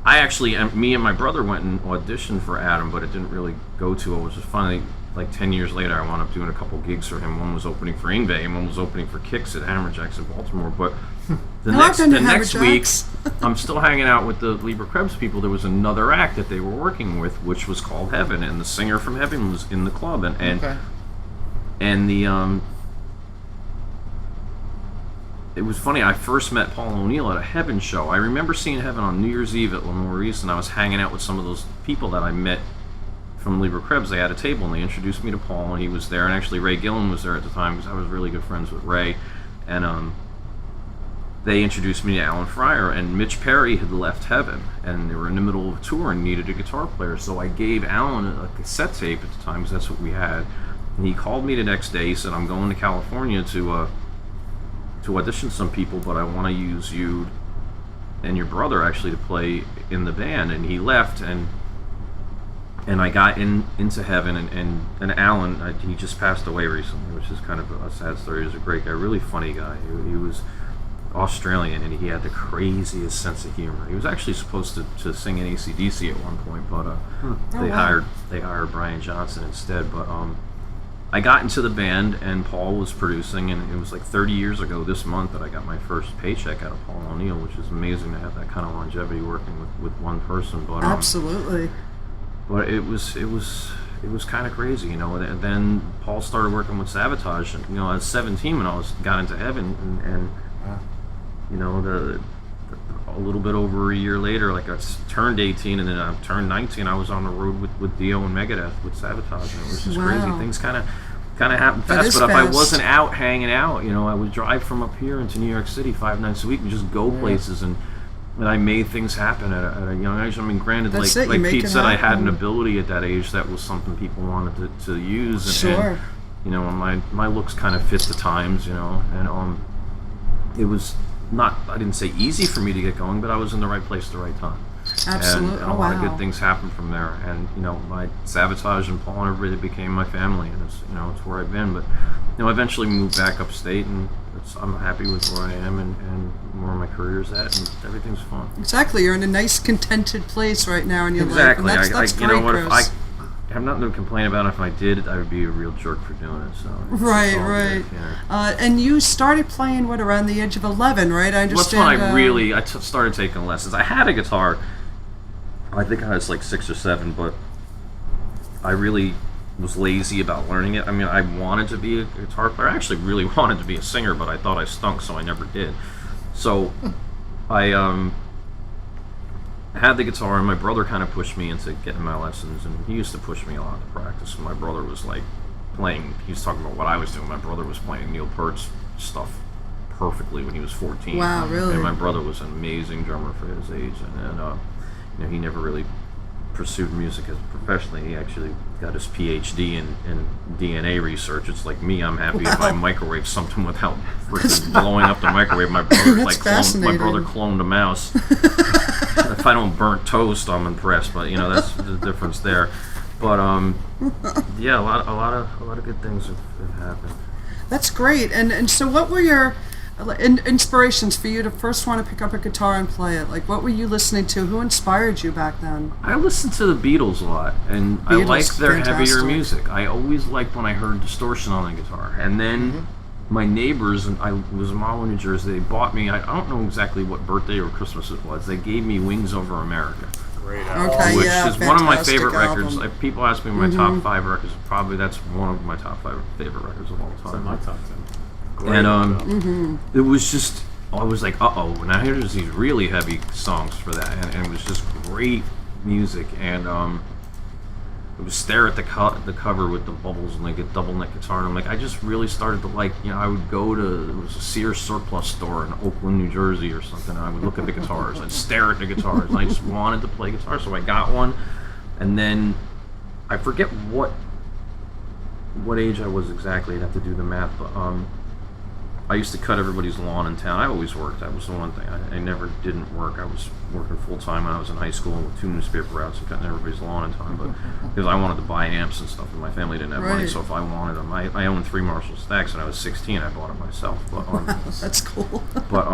I actually, me and my brother went and auditioned for Adam, but it didn't really go to. It was just funny. Like 10 years later, I wound up doing a couple gigs for him. One was opening for Ingve, and one was opening for Kicks at Hammerjacks in Baltimore. But the No, I've been to next week, Hammerjacks. I'm still hanging out with the Lieber Krebs people. There was another act that they were working with, which was called Heaven, and the singer from Heaven was in the club, and Okay. and it was funny. I first met Paul O'Neill at a Heaven show. I remember seeing Heaven on New Year's Eve at Maurice, and I was hanging out with some of those people that I met from Lieber Krebs. They had a table, and they introduced me to Paul, and he was there. And actually, Ray Gillen was there at the time because I was really good friends with Ray. And they introduced me to Alan Fryer, and Mitch Perry had left Heaven, and they were in the middle of a tour and needed a guitar player. So I gave Alan a cassette tape at the time because that's what we had. And he called me the next day. He said, "I'm going to California to audition some people, but I want to use you and your brother actually to play in the band." And he left, and I got into Heaven, and Alan, he just passed away recently, which is kind of a sad story. He was a great guy, really funny guy. He was Australian, and he had the craziest sense of humor. He was actually supposed to sing in AC/DC at one point, but they hired Brian Johnson instead. But I got into the band, and Paul was producing, and it was like 30 years ago this month that I got my first paycheck out of Paul O'Neill, which is amazing to have that kind of longevity working with one person. But Absolutely. But it was kind of crazy, you know. And then Paul started working with Savatage, and, you know, I was 17 when I got into Heaven, and you know, a little bit over a year later, like I turned 18, and then I turned 19. I was on the road with Dio and Megadeth with Savatage, and it was just crazy. Things kind of happened fast. But if I wasn't out hanging out, you know, I would drive from up here into New York City 5 nights a week and just go places, and I made things happen at a young age. I mean, granted, like Pete said, I had an ability at that age that was something people wanted to use, and you know, my looks kind of fit the times, you know, and it was not, I didn't say easy for me to get going, but I was in the right place at the right time. Absolutely. And a lot of good things happened from there. And, you know, my Savatage and Paul and everybody became my family, and it's, you know, it's where I've been. But, you know, I eventually moved back upstate, and I'm happy with where I am and where my career's at, and everything's fun. Exactly. You're in a nice, contented place right now in your life. Exactly. That's you great, know what, Chris. I have nothing to complain about. If I did, I would be a real jerk for doing it. So right. Good, yeah. And you started playing around the age of 11, right? I understand. That's when I started taking lessons. I had a guitar. I think I was like 6 or 7, but I really was lazy about learning it. I mean, I wanted to be a guitar player. I actually really wanted to be a singer, but I thought I stunk, so I never did. So I had the guitar, and my brother kind of pushed me into getting my lessons, and he used to push me a lot to practice. My brother was like playing, he was talking about what I was doing. My brother was playing Neil Peart's stuff perfectly when he was 14. Wow, really? And my brother was an amazing drummer for his age, and you know, he never really pursued music as professionally. He actually got his PhD in DNA research. It's like me, I'm happy if I microwave something without freaking blowing up the microwave. My brother's like my brother cloned a mouse. If I don't burnt toast, I'm impressed. But you know, that's the difference there. But yeah, a lot of good things have happened. That's great. And so, what were your inspirations for you to first want to pick up a guitar and play it? Like, what were you listening to? Who inspired you back then? I listened to the Beatles a lot, and I liked their heavier music. I always liked when I heard distortion on the guitar. And then my neighbors, and I was in Marlow, New Jersey, they bought me, I don't know exactly what birthday or Christmas it was, they gave me Wings Over America. Great album. Okay, which is one of my favorite records. album. If people ask me my top 5 records, probably that's one of my top 5 favorite records of all time. It's in my top 10. And it was just, I was like, now here's these really heavy songs for that, and it was just great music. And it was stare at the cover with the bubbles and like a double neck guitar, and I'm like, I just really started to like, you know, I would go to, there was a Sears surplus store in Oakland, New Jersey or something, and I would look at the guitars, I'd stare at the guitars, and I just wanted to play guitar, so I got one. And then I forget what age I was exactly, I'd have to do the math, but I used to cut everybody's lawn in town. I always worked. That was the one thing. I never didn't work. I was working full time when I was in high school with 2 newspaper routes and cutting everybody's lawn in time. But because I wanted to buy amps and stuff, and my family didn't have money, so if I wanted them, I owned 3 Marshall stacks, and I was 16. I bought it myself. But that's cool. But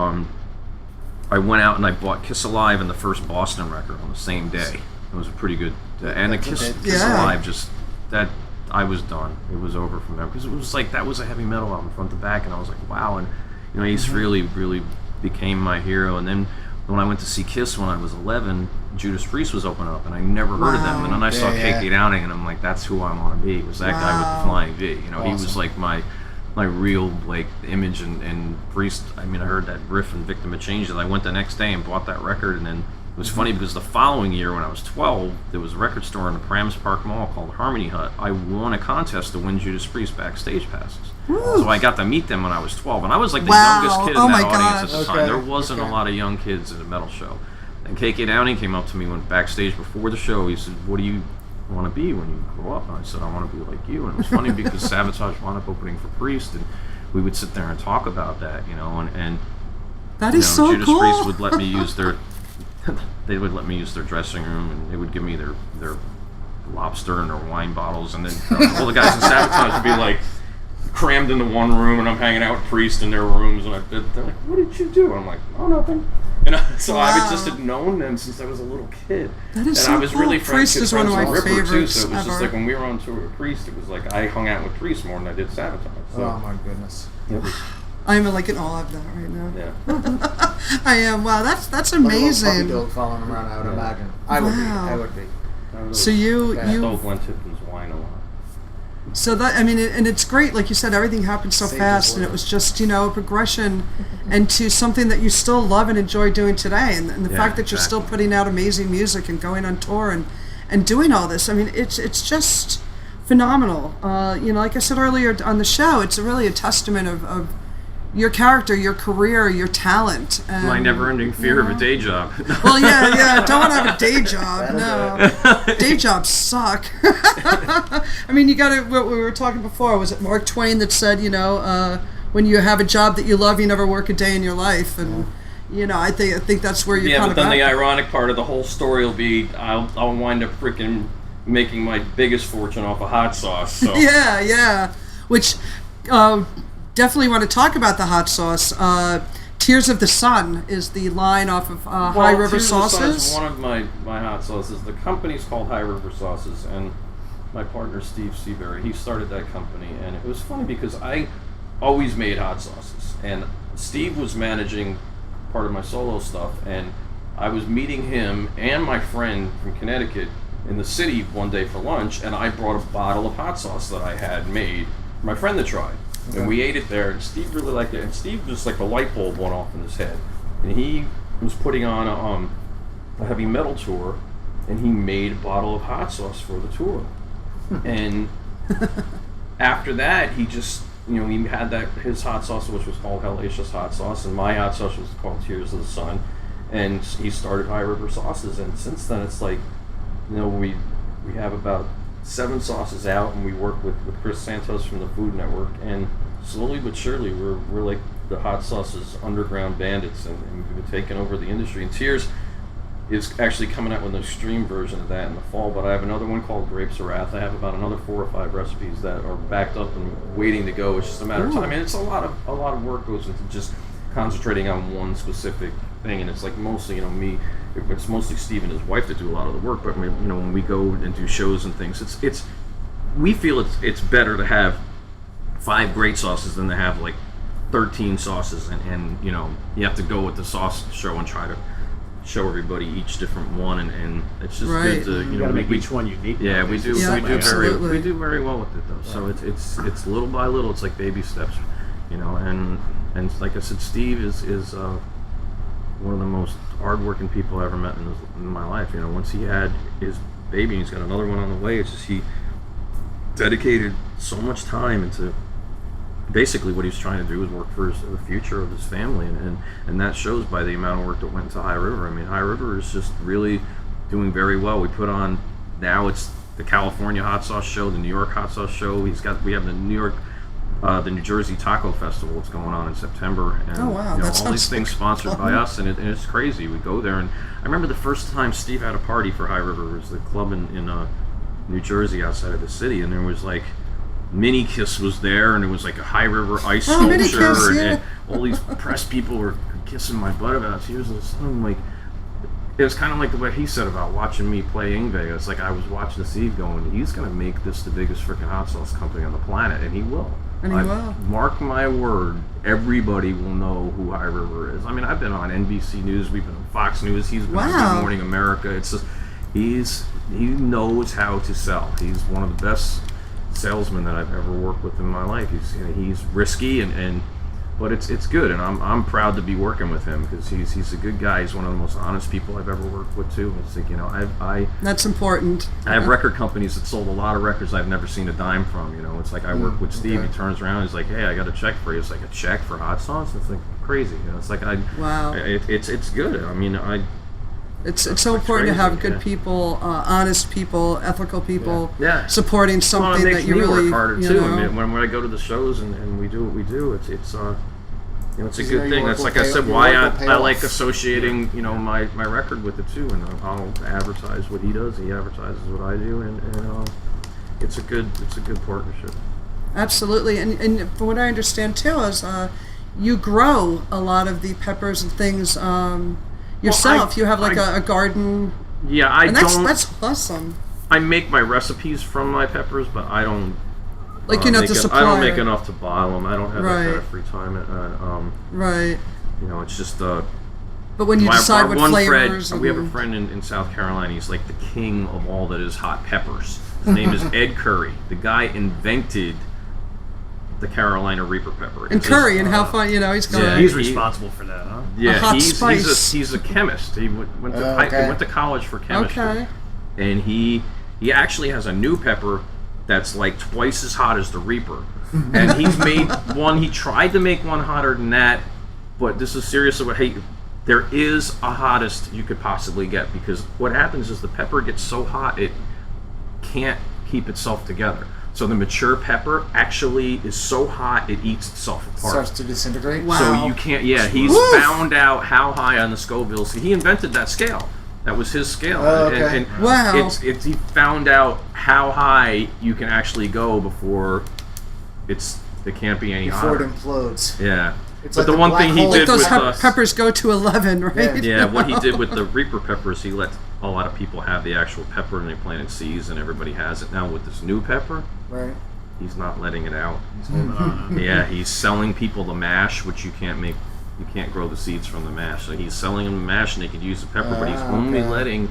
I went out and I bought Kiss Alive and the first Boston record on the same day. It was a pretty good. And the Kiss Alive just that. I was done. It was over from there because it was like that was a heavy metal album front to back, and I was like, wow. And you know, Ace really became my hero. And then when I went to see Kiss when I was 11, Judas Priest was opening up, and I never heard of them. And then I saw KK Downing, and I'm like, that's who I want to be. It was that guy with the flying V. You know, he was like my my real like image and Priest. I mean, I heard that riff and Victim of Change, and I went the next day and bought that record, and then it was funny because the following year when I was 12, there was a record store in the Prams Park Mall called Harmony Hut. I won a contest to win Judas Priest backstage passes. Woo. So I got to meet them when I was 12, and I was like the Wow. youngest kid Oh in my that audience at gosh. the time. There wasn't a lot of young kids at a metal show. And KK Downing came up to me when backstage before the show. He said, "What do you want to be when you grow up?" And I said, "I want to be like you." And it was funny because Savatage wound up opening for Priest, and we would sit there and talk about that, and That you is know, so Judas cool. Priest would let me use their they would let me use their dressing room, and they would give me their lobster and their wine bottles, and then all the guys in Savatage would be like crammed into one room, and I'm hanging out with Priest in their rooms, and they're like, "What did you do?" I'm like, "Oh, nothing." So Wow. I just had known them since I was a little kid. That is and so I was cool. really Priest is one of my with Ripper too, favorites so it was just ever. like when we were on tour with Priest, it was like I hung out with Priest more than I did Savatage. So Oh my goodness. it was, I'm like in awe of that right now. yeah. I am. Wow, that's Like a little puppy amazing. dog following him around, I would Yeah. imagine. I would be. Wow. I would be. So you Yeah. Stole you Glenn Tipton's wine a lot. so that I mean and it's great, like you said, everything happened so Saved fast, his and it life. was just a progression into something that you still love and enjoy doing today, and the Yeah, fact that you're still exactly. putting out amazing music and going on tour and doing all this. I mean, it's just phenomenal. Like I said earlier on the show, it's really a testament of your character, your career, your talent. And, My never-ending fear of a day job. Well, yeah. Don't want to have a day job. No, day jobs suck. I mean, you got to. What we were talking before, was it Mark Twain that said, when you have a job that you love, you never work a day in your life, and I think that's where you're Yeah, kind but of then at. the ironic part of the whole story will be I'll wind up freaking making my biggest fortune off of hot sauce. So. Yeah. Which definitely want to talk about the hot sauce. Tears of the Sun is the line off of High River Tears of the Sun is Sauces. one of my hot sauces. The company's called High River Sauces, and my partner Steve Seabury, he started that company, and it was funny because I always made hot sauces, and Steve was managing part of my solo stuff, and I was meeting him and my friend from Connecticut in the city one day for lunch, and I brought a bottle of hot sauce that I had made for my friend to try. And we ate it there, and Steve really liked it. And Steve just like a light bulb went off in his head, and he was putting on a heavy metal tour, and he made a bottle of hot sauce for the tour. And after that, he just he had his hot sauce, which was called Hellacious Hot Sauce, and my hot sauce was called Tears of the Sun. And he started High River Sauces, and since then it's like, we have about 7 sauces out, and we work with Chris Santos from the Food Network, and slowly but surely we're like the hot sauces underground bandits, and we've been taking over the industry. And Tears is actually coming out with an extreme version of that in the fall, but I have another one called Grapes of Wrath. I have about another 4 or 5 recipes that are backed up and waiting to go. It's just a matter of time, and it's a lot of work goes into just concentrating on one specific thing, and it's like mostly me. It's mostly Steve and his wife that do a lot of the work, but when we go and do shows and things, we feel it's better to have 5 great sauces than to have like 13 sauces, and you have to go with the sauce show and try to show everybody each different one, and it's just Right. good to You got to make each one unique. yeah, we do. Yeah, we do absolutely. we do very well with it though. So it's little by little. It's like baby steps, and like I said, Steve is one of the most hardworking people I ever met in my life. Once he had his baby, and he's got another one on the way. It's just he dedicated so much time into basically what he was trying to do was work for the future of his family, and that shows by the amount of work that went into High River. I mean, High River is just really doing very well. We put on, now it's the California Hot Sauce Show, the New York Hot Sauce Show. We have the New Jersey Taco Festival that's going on in September, and Oh, wow, that all sounds these things sponsored by us, and it's crazy. We go there, and I remember the first time Steve had a party for High River. It was the club in New Jersey outside of the city, and there was like Mini Kiss was there, and it was like a High River ice Mini sculpture, Kiss, and yeah. all these press people were kissing my butt about Tears of the Sun. Like, it was kind of like the way he said about watching me play Yngwie. It's like I was watching Steve going, he's going to make this the biggest freaking hot sauce company on the planet, and he will. And he will. Mark my word, everybody will know who High River is. I mean, I've been on NBC News, we've been on Fox News, he's been on Wow. Good Morning America. It's just, he knows how to sell. He's one of the best salesman that I've ever worked with in my life. He's risky but it's good, and I'm proud to be working with him because he's a good guy. He's one of the most honest people I've ever worked with too. It's like, I that's important. I have record companies that sold a lot of records I've never seen a dime from. It's like I work with Steve. Okay. He turns around, he's like, "Hey, I got a check for you." It's like, a check for hot sauce? It's like crazy. It's like Wow. It's good. I mean, It's so important to have good yeah. people, honest people, ethical people, Yeah. supporting something it makes that you me really, work harder you too. know. I mean, when I go to the shows and we do what we do, it's a You good know, thing. your That's work like I will said, pay- why your work will pay I like off. associating my record with it too, and I'll advertise what he does. He advertises what I do, and it's a good partnership. Absolutely, and from what I understand too is you grow a lot of the peppers and things yourself. You have like a garden. Yeah, I and don't. That's awesome. I make my recipes from my peppers, but I don't. Like you're not the supplier. I don't make enough to bottle them. I don't have that kind Right. of free time. Right. It's just. But when you decide our what one flavors, friend, we have a friend in South Carolina. He's like the king of all that is hot peppers. His name is Ed Curry. The guy invented the Carolina Reaper pepper. and curry and how fun he's going. Yeah, He's he- responsible for that, huh? Yeah, hot he's spice. a chemist. He went to Okay. he went to college for chemistry, Okay. and he actually has a new pepper that's like twice as hot as the Reaper. And he's made one. He tried to make one hotter than that, but this is seriously what. Hey, there is a hottest you could possibly get, because what happens is the pepper gets so hot it can't keep itself together. So the mature pepper actually is so hot it eats itself apart. Starts to disintegrate. Wow. So you can't. Yeah, he's Woof. found out how high on the Scoville. So he invented that scale. That was his scale. Oh, okay. And Wow. he found out how high you can actually go before it can't be any Before it hotter. implodes. Yeah. It's But like the the one black thing he hole. did Like those with us, peppers go to 11, right? yeah, what he did with the Reaper peppers, he let a lot of people have the actual pepper, and they planted seeds, and everybody has it now. With this new pepper, Right. he's not letting it out. He's holding on. Yeah, he's selling people the mash, which you can't make. You can't grow the seeds from the mash. So he's selling them the mash, and they could use the pepper, but he's only okay. letting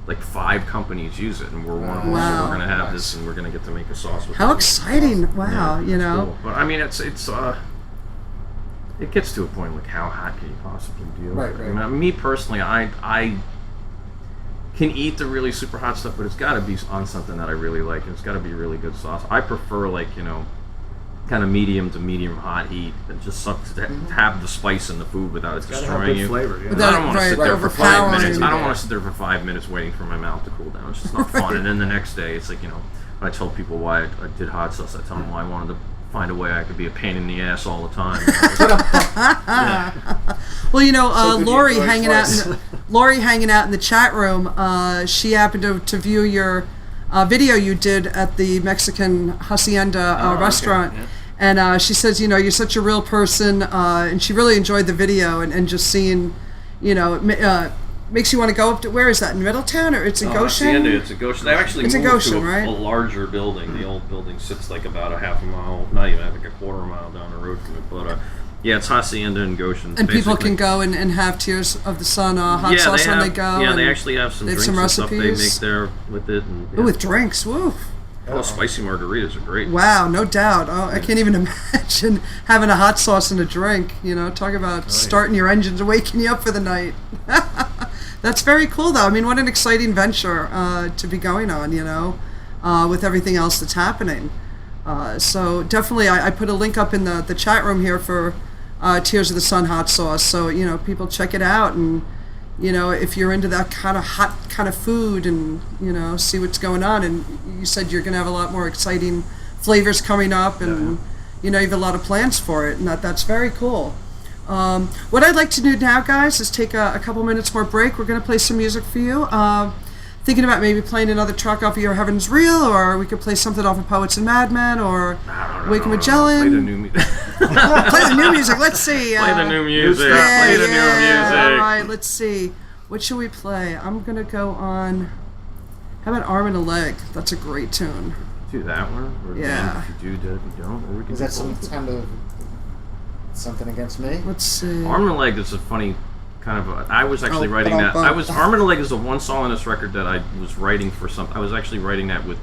like 5 companies use it, and we're one of them. Wow. So we're gonna have this, and we're gonna get to make a sauce with How it. exciting! Wow, Yeah, it's know. cool. But I mean, it gets to a point like, how hot can you possibly deal Right, with it? right. I mean, me personally, I can eat the really super hot stuff, but it's got to be on something that I really like, and it's got to be really good sauce. I prefer kind of medium to medium hot heat, and just something to have the spice in the food without it Gotta have destroying good you. flavor, yeah. I Without don't want to sit there for 5 overpowering minutes. you. I don't want to sit there for 5 minutes waiting for my mouth to cool down. It's just not fun. And then the next day, it's like, when I tell people why I did hot sauce, I tell them why I wanted to find a way I could be a pain in the ass all the time. Well, So good Lori you enjoyed hanging out in the chat room. She happened to view your video you did at the Mexican hacienda Oh, okay, restaurant, yeah. and she says, you're such a real person, and she really enjoyed the video and just seeing, makes you want to go up to, where is that, in Middletown, or it's in Goshen? Hacienda, it's a Goshen. They actually It's in moved Goshen, to right? a larger building. The old building sits like about a half a mile, not even, like a quarter mile down the road from it. But yeah, it's Hacienda in Goshen. It's And people basically- can go and have Tears of the Sun hot sauce when they go. Yeah, and they actually have some they have drinks some and stuff they make recipes. there with it. And, Ooh, with drinks, woo. Oh, spicy margaritas are great. Wow, no doubt. Oh, I can't even imagine having a hot sauce and a drink. Talk about starting your engines and waking you up for the night. That's very cool, though. I mean, what an exciting venture to be going on, with everything else that's happening. So definitely, I put a link up in the chat room here for Tears of the Sun hot sauce. So, people check it out, and, if you're into that kind of hot kind of food, and, see what's going on. And you said you're going to have a lot more exciting flavors coming up, and, you have a lot of plans for it, and that's very cool. What I'd like to do now, guys, is take a couple minutes more break. We're going to play some music for you. Thinking about maybe playing another track off of Your Heaven's Real, or we could play something off of Poets and Madmen, or Wacken Magellan. Play the new music. Play the new music. Let's see. Play the new music. Yeah, Play the new yeah. music. All right, let's see. What should we play? I'm going to go on... How about Arm and a Leg? That's a great tune. Do that one. Or Yeah. If you do, Dead, if you don't. Or we can Is do that some both. kind of something against me? Let's see. Arm and a Leg is a funny kind of. I was actually Oh, writing that. bum, I bum. was Arm and a Leg is the one song on this record that I was writing for some. I was actually writing that with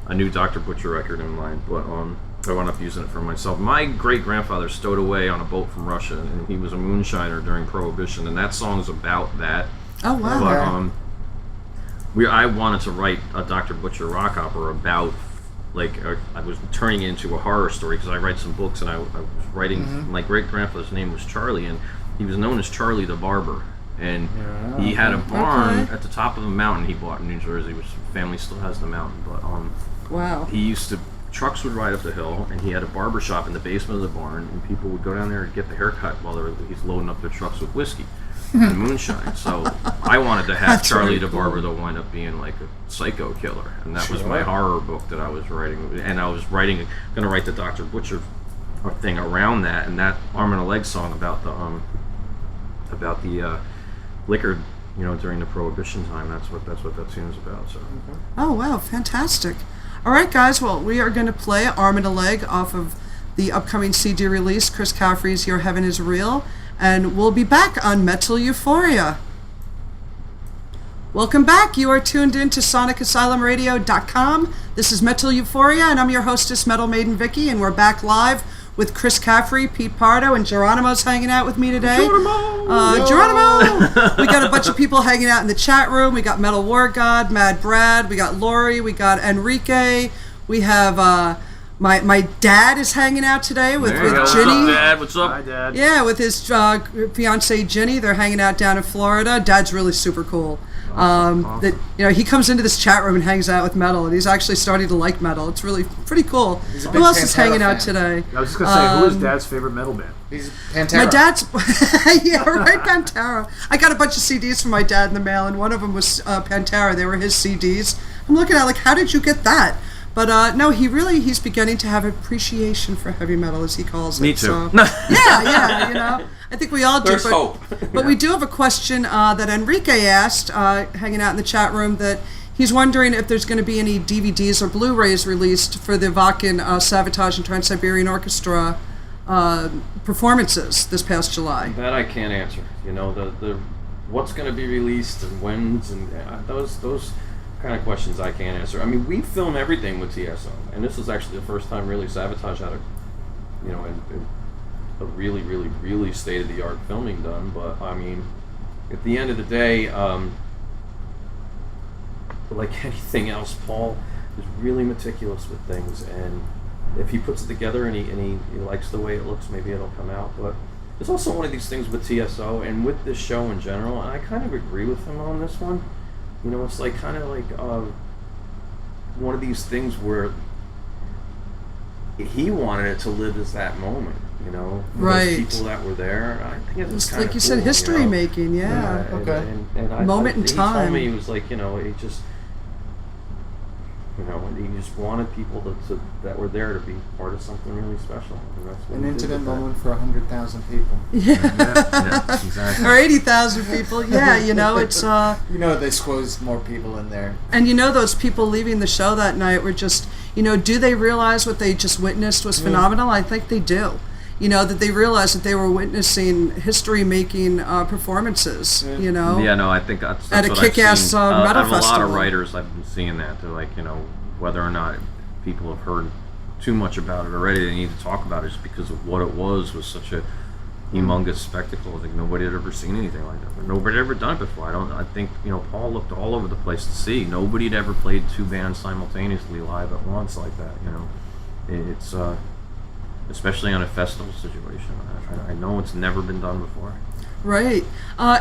a new Dr. Butcher record in mind, but I wound up using it for myself. My great-grandfather stowed away on a boat from Russia, and he was a moonshiner during Prohibition, and that song is about that. Oh, wow. But I wanted to write a Dr. Butcher rock opera about, I was turning it into a horror story because I write some books, and I was writing, my great-grandfather's name was Charlie, and he was known as Charlie the Barber. And he had a barn at the top of a mountain he bought in New Jersey, which the family still has the mountain. But wow. He used to, trucks would ride up the hill, and he had a barber shop in the basement of the barn, and people would go down there and get the haircut while he's loading up their trucks with whiskey and moonshine. So I wanted to have Charlie the Barber to wind up being like a psycho killer, and that was my horror book that I was writing. And I was going to write the Dr. Butcher thing around that, and that Arm and a Leg song about the liquor, during the Prohibition time. That's what that tune's about. So. Oh wow, fantastic! All right, guys. Well, we are going to play "Arm and a Leg" off of the upcoming CD release, Chris Caffery's "Your Heaven Is Real," and we'll be back on Metal Euphoria. Welcome back. You are tuned in to SonicAsylumRadio.com. This is Metal Euphoria, and I'm your hostess, Metal Maiden Vicki, and we're back live with Chris Caffery, Pete Pardo, and Geronimo's hanging out with me today. Geronimo! We got a bunch of people hanging out in the chat room. We got Metal War God, Mad Brad, we got Lori, we got Enrique, we have my dad is hanging out today with Ginny. What's up, Dad? What's up? Hi, Dad. Yeah, with his fiancee Ginny. They're hanging out down in Florida. Dad's really super cool. Awesome. That he comes into this chat room and hangs out with metal, and he's actually starting to like metal. It's really pretty cool. Who else is hanging out today? I was just gonna say, who is Dad's favorite metal band? He's Pantera. My dad's Pantera. I got a bunch of CDs from my dad in the mail, and one of them was Pantera. They were his CDs. I'm looking at how did you get that? But no, he's beginning to have appreciation for heavy metal, as he calls it. Me too. So, yeah, I think we all do. There's hope. But we do have a question that Enrique asked, hanging out in the chat room, that he's wondering if there's going to be any DVDs or Blu-rays released for the Wacken, Savatage, and Trans-Siberian Orchestra performances this past July. That I can't answer. The what's going to be released and when's and those kind of questions I can't answer. I mean, we film everything with TSO, and this is actually the first time really Savatage had a really, really, really state-of-the-art filming done. But I mean, at the end of the day, like anything else, Paul is really meticulous with things, and if he puts it together and he likes the way it looks, maybe it'll come out. But it's also one of these things with TSO and with this show in general, and I kind of agree with him on this one. It's kind of like one of these things where he wanted it to live as that moment, right? Those people that were there. I think it's kind like of you cool, said, history making, yeah. Okay. And moment in time. He told me, he was like, he just, he just wanted people that were there to be part of something really special. And that's what an intimate moment for 100,000 people. Yeah, exactly. Or 80,000 people. Yeah, it's. They squeezed more people in there. And those people leaving the show that night were just, do they realize what they just witnessed was phenomenal? I think they do. That they realized that they were witnessing history-making performances. Yeah, no, I think that's at a what kick-ass metal festival. A lot of writers I've been seeing that. They're like, whether or not people have heard too much about it already, they need to talk about it just because of what it was such a humongous spectacle. I think nobody had ever seen anything like that. Nobody had ever done it before. I think Paul looked all over the place to see. Nobody had ever played two bands simultaneously live at once like that. It's especially on a festival situation. I know it's never been done before. Right.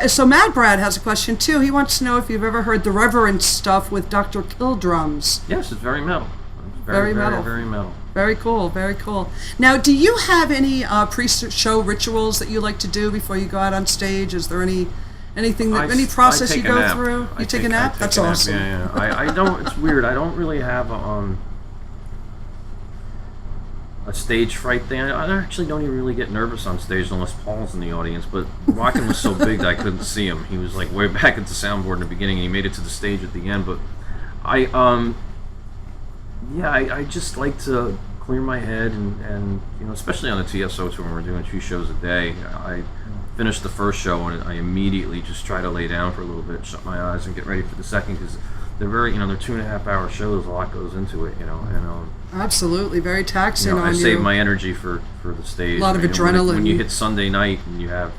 So Mad Brad has a question too. He wants to know if you've ever heard the Reverence stuff with Dr. Killdrums. Yes, it's very metal. It's very metal. Very metal. Very cool. Very cool. Now, do you have any pre-show rituals that you like to do before you go out on stage? Is there any process you go through? You take a nap? That's awesome. Yeah. I don't. It's weird. I don't really have a stage fright thing. I actually don't even really get nervous on stage unless Paul's in the audience, but Wacken was so big that I couldn't see him. He was like way back at the soundboard in the beginning, and he made it to the stage at the end. But I just like to clear my head and especially on the TSO tour when we're doing 2 shows a day. I finish the first show and I immediately just try to lay down for a little bit, shut my eyes, and get ready for the second, because they're very, they're 2.5 hour shows. A lot goes into it, and Absolutely, very taxing on I you. save my energy for the stage. A lot of adrenaline. When you hit Sunday night and you have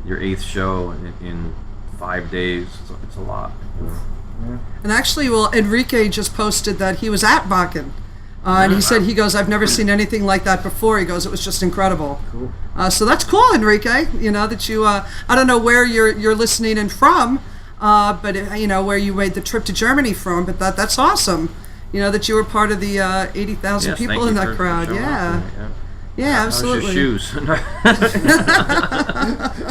your 8th show in 5 days, it's a lot. And actually, Enrique just posted that he was at Wacken. And he said, I've never seen anything like that before. He goes, it was just incredible. Cool. So that's cool, Enrique, that you, I don't know where you're listening in from, but, where you made the trip to Germany from, but that's awesome. That you were part of the 80,000 people in that crowd. Yeah. Yeah, absolutely. How's your shoes?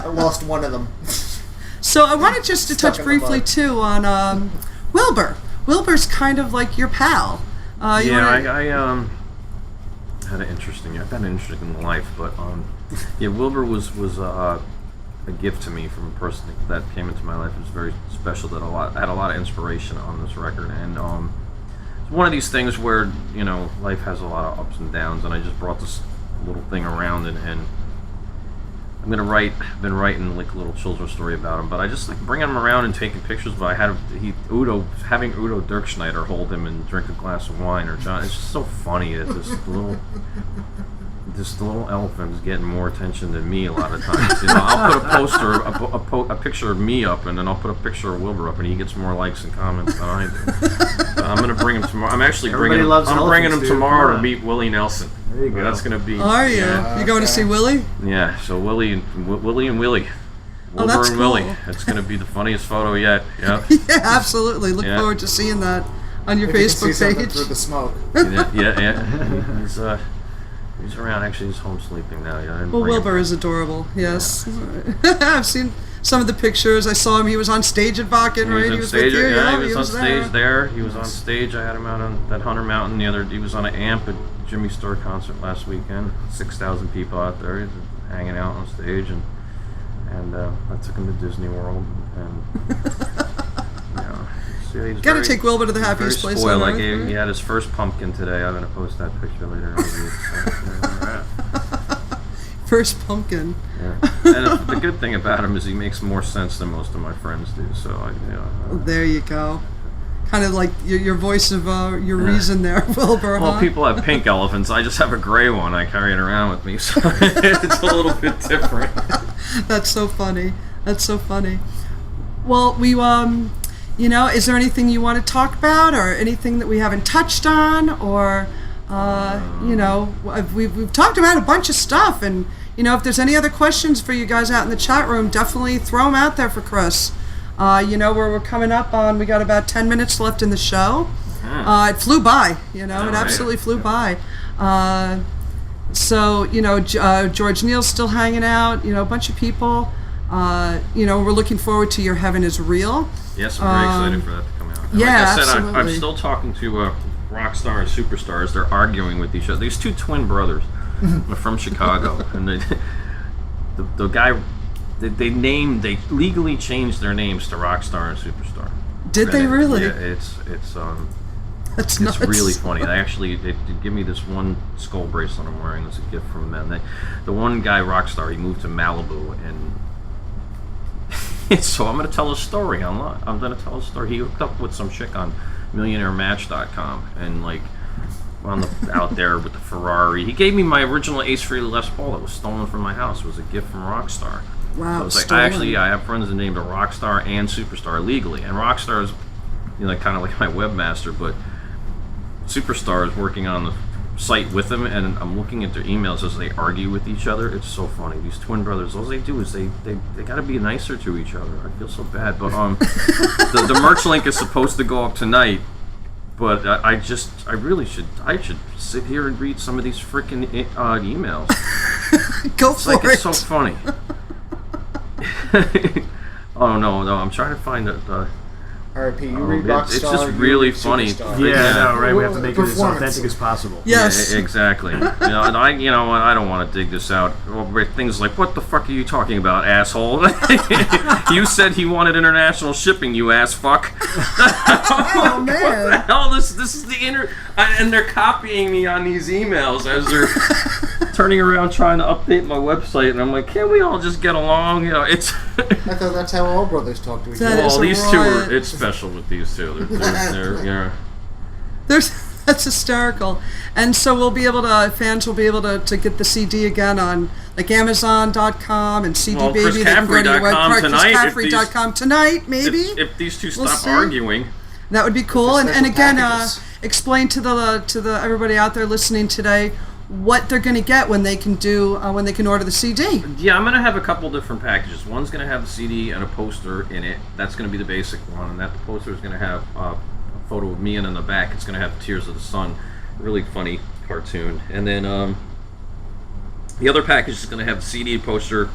I lost one of them. So I wanted just to touch briefly, too, on Wilbur. Wilbur's kind of like your pal. I had an interesting. I've had an interesting life, but Wilbur was a gift to me from a person that came into my life. It was very special. I had a lot of inspiration on this record, and it's one of these things where life has a lot of ups and downs, and I just brought this little thing around, and I'm gonna write. I've been writing like a little children's story about him, but I just like bringing him around and taking pictures. But having Udo Dirkschneider hold him and drink a glass of wine, or John. It's just so funny that this little elephant is getting more attention than me a lot of times. I'll put a poster, a picture of me up, and then I'll put a picture of Wilbur up, and he gets more likes and comments than I do. But I'm gonna bring him tomorrow. I'm actually bringing him tomorrow to meet Willie Nelson. There you go. That's gonna be. Are you? You going to see Willie? Yeah. So Willie and Willie. Wilbur that's and cool. Willie. It's going to be the funniest photo yet. Yeah. Yeah, absolutely. Look forward to seeing that on your Facebook page. Through the smoke. Yeah. He's around. Actually, he's home sleeping now. Well, Wilbur is adorable. Yes. Yeah. I've seen some of the pictures. I saw him. He was on stage at Wacken, right? He was on stage. Yeah, he was on stage there. He was on stage. I had him out on that Hunter Mountain. He was on an amp at Jimmy Star concert last weekend. 6,000 people out there. He was hanging out on stage, and I took him to Disney World, and he's got to take Wilbur to the happiest place on earth. He had his first pumpkin today. I'm going to post that picture later. First pumpkin. Yeah. And the good thing about him is he makes more sense than most of my friends do. So there you go. Kind of like your voice of your reason there, Wilbur. Well, people have pink elephants. I just have a gray one. I carry it around with me, so it's a little bit different. That's so funny. Well, we is there anything you want to talk about, or anything that we haven't touched on, or we've talked about a bunch of stuff, and if there's any other questions for you guys out in the chat room, definitely throw them out there for Chris. We're coming up on, we got about 10 minutes left in the show. It flew by, it absolutely flew by. George Neal's still hanging out, a bunch of people. We're looking forward to Your Heaven is Real. Yes, I'm very excited for that to come out. And yeah, like I said, absolutely. I'm still talking to Rockstar and Superstars. They're arguing with each other. These two twin brothers from Chicago, and the guy. They legally changed their names to Rockstar and Superstar. Did they really? Yeah, it's That's nuts. It's really funny. They give me this one skull bracelet I'm wearing as a gift from them. The one guy, Rockstar, he moved to Malibu, and so I'm going to tell a story online. I'm going to tell a story. He hooked up with some chick on MillionaireMatch.com, and out there with the Ferrari. He gave me my original Ace Frehley Les Paul that was stolen from my house. It was a gift from Rockstar. Wow. So I have friends named Rockstar and Superstar legally, and Rockstar is kind of like my webmaster, but Superstar is working on the site with them, and I'm looking at their emails as they argue with each other. It's so funny. These twin brothers, all they do is they got to be nicer to each other. I feel so bad, but the merch link is supposed to go up tonight. But I should sit here and read some of these freaking emails. Go for it. It's so funny. Oh no, I'm trying to find the RIP, you read Rockstar. It's just really funny. Yeah, right. We have to make it as authentic as possible. Yes, yeah, exactly. And I don't want to dig this out. Things like, what the fuck are you talking about, asshole? You said he wanted international shipping, you ass fuck. Oh man! What the hell? This is the and they're copying me on these emails as they're turning around trying to update my website, and I'm like, can't we all just get along? You know, it's. I thought that's how all brothers talk to each other. Well, these two are. It's special with these two. They're yeah. That's hysterical. And so fans will be able to get the CD again on like Amazon.com and CD Well, Baby. They can go to your website, tonight, ChrisCaffery.com tonight, maybe. If these two We'll stop see. arguing. That would be cool. With the And again, packages. explain to the everybody out there listening today what they're going to get when they can order the CD. Yeah, I'm going to have a couple different packages. One's going to have the CD and a poster in it. That's going to be the basic one, and that the poster is going to have a photo of me, and in the back it's going to have Tears of the Sun, really funny cartoon. And then the other package is going to have the CD poster,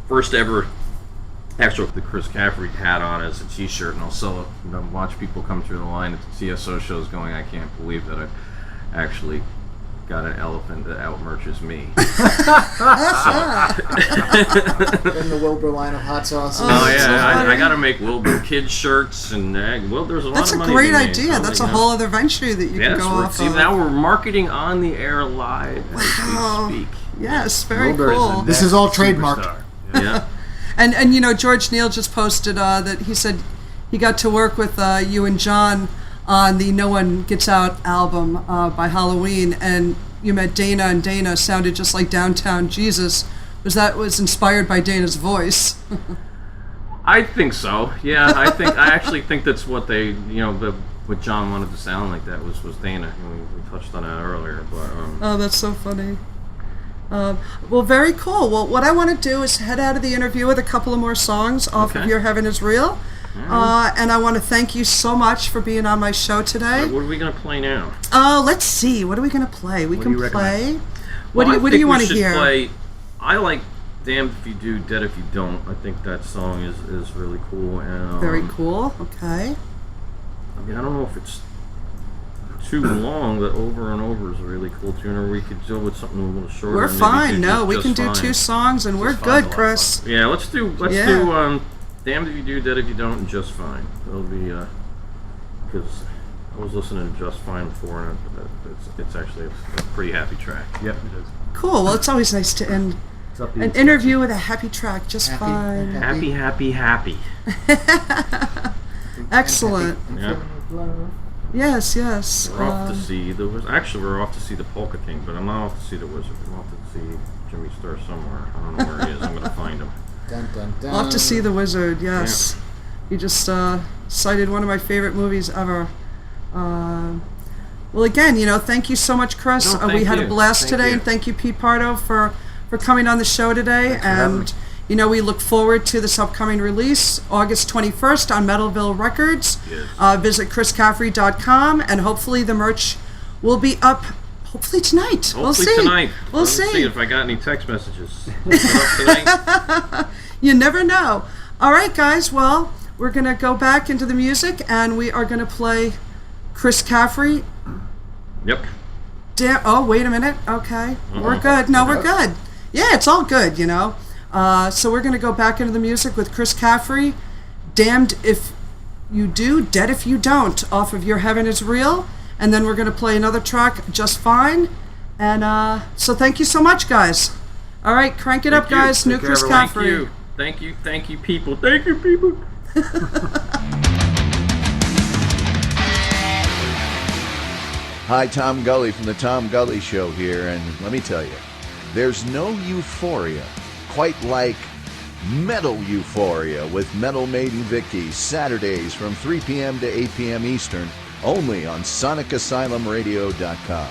first ever actual the Chris Caffery hat on as a t-shirt, and I'll sell it and watch people come through the line at the TSO shows going, I can't believe that I've actually got an elephant that outmerches me. In the Wilbur line of hot sauces. Oh yeah, I got to make Wilbur kids shirts, and well, there's a lot That's of a money. great to be made. idea. That's a whole other venture that you can go off See, of. now we're marketing on the air live Wow. as we speak. Yes, very Wilbur is cool. the This is all next trademarked. superstar. Yeah. And you know, George Neal just posted that he said he got to work with you and John on the No One Gets Out album by Halloween, and you met Dana, and Dana sounded just like Downtown Jesus. Was inspired by Dana's voice? I think so. Yeah, I actually think that's what they, what John wanted to sound like. That was Dana. We touched on that earlier, but Oh, that's so funny. Well, very cool. Well, what I want to do is head out of the interview with a couple of more songs off of Okay. Your Heaven is Real. And I want to thank you so much for being on my show today. what are we gonna play now? Let's see. What are we going to play? We What can do you play. recommend? What do you want to hear? Play, I like Damned If You Do, Dead If You Don't. I think that song is really cool. And, Very cool. Okay. I mean, I don't know if it's too long. The Over and Over is a really cool tune, or we could do with something a little shorter. We're maybe fine. do No, we Just can do Fine. 2 songs and we're Just Fine's a good, lot of Chris. fun. Yeah, let's do Yeah. Damned If You Do, Dead If You Don't, and Just Fine. It'll be because I was listening to Just Fine before, and it's actually a pretty happy track. Yep, it is. Cool. Well, it's always nice to end It's upbeat. an interview with a happy track. Just Happy. fine. Happy, happy, happy. Excellent. Yeah. Yes, yes. We're off to see the Wizard. Actually, we're off to see the Polka King, but I'm not off to see the Wizard. I'm off to see Jimmy Star somewhere. I don't know where he is. I'm going to find him. Dun, dun, dun. Off to see the Wizard. Yes. You just cited one of my favorite movies ever. Well, again, thank you so much, Chris. No, thank we had a you. blast Thank today, you. and thank you, Pete Pardo, for coming on the show today. for having And we look forward to this upcoming release, August 21st on Metalville Records. Yes. Visit chriscaffery.com, and hopefully the merch will be up. Hopefully tonight. We'll Hopefully see. tonight. We'll Let's see. if I got any text messages. Is it up tonight? You never know. All right, guys. Well, we're going to go back into the music, and we are going to play Chris Caffery. Yep. Oh, wait a minute. Okay. We're good. No, we're good. Yeah, it's all good, So we're going to go back into the music with Chris Caffery, Damned If You Do, Dead If You Don't, off of Your Heaven is Real. And then we're going to play another track, Just Fine. And so thank you so much, guys. All right, crank it up, Thank you. guys. New Take Chris care, everyone. Caffery. Thank you, people. Thank you, people. Hi, Tom Gully from The Tom Gully Show here, and let me tell you, there's no euphoria quite like Metal Euphoria with Metal Maiden Vicki, Saturdays from 3 p.m. to 8 p.m. Eastern, only on SonicAsylumRadio.com.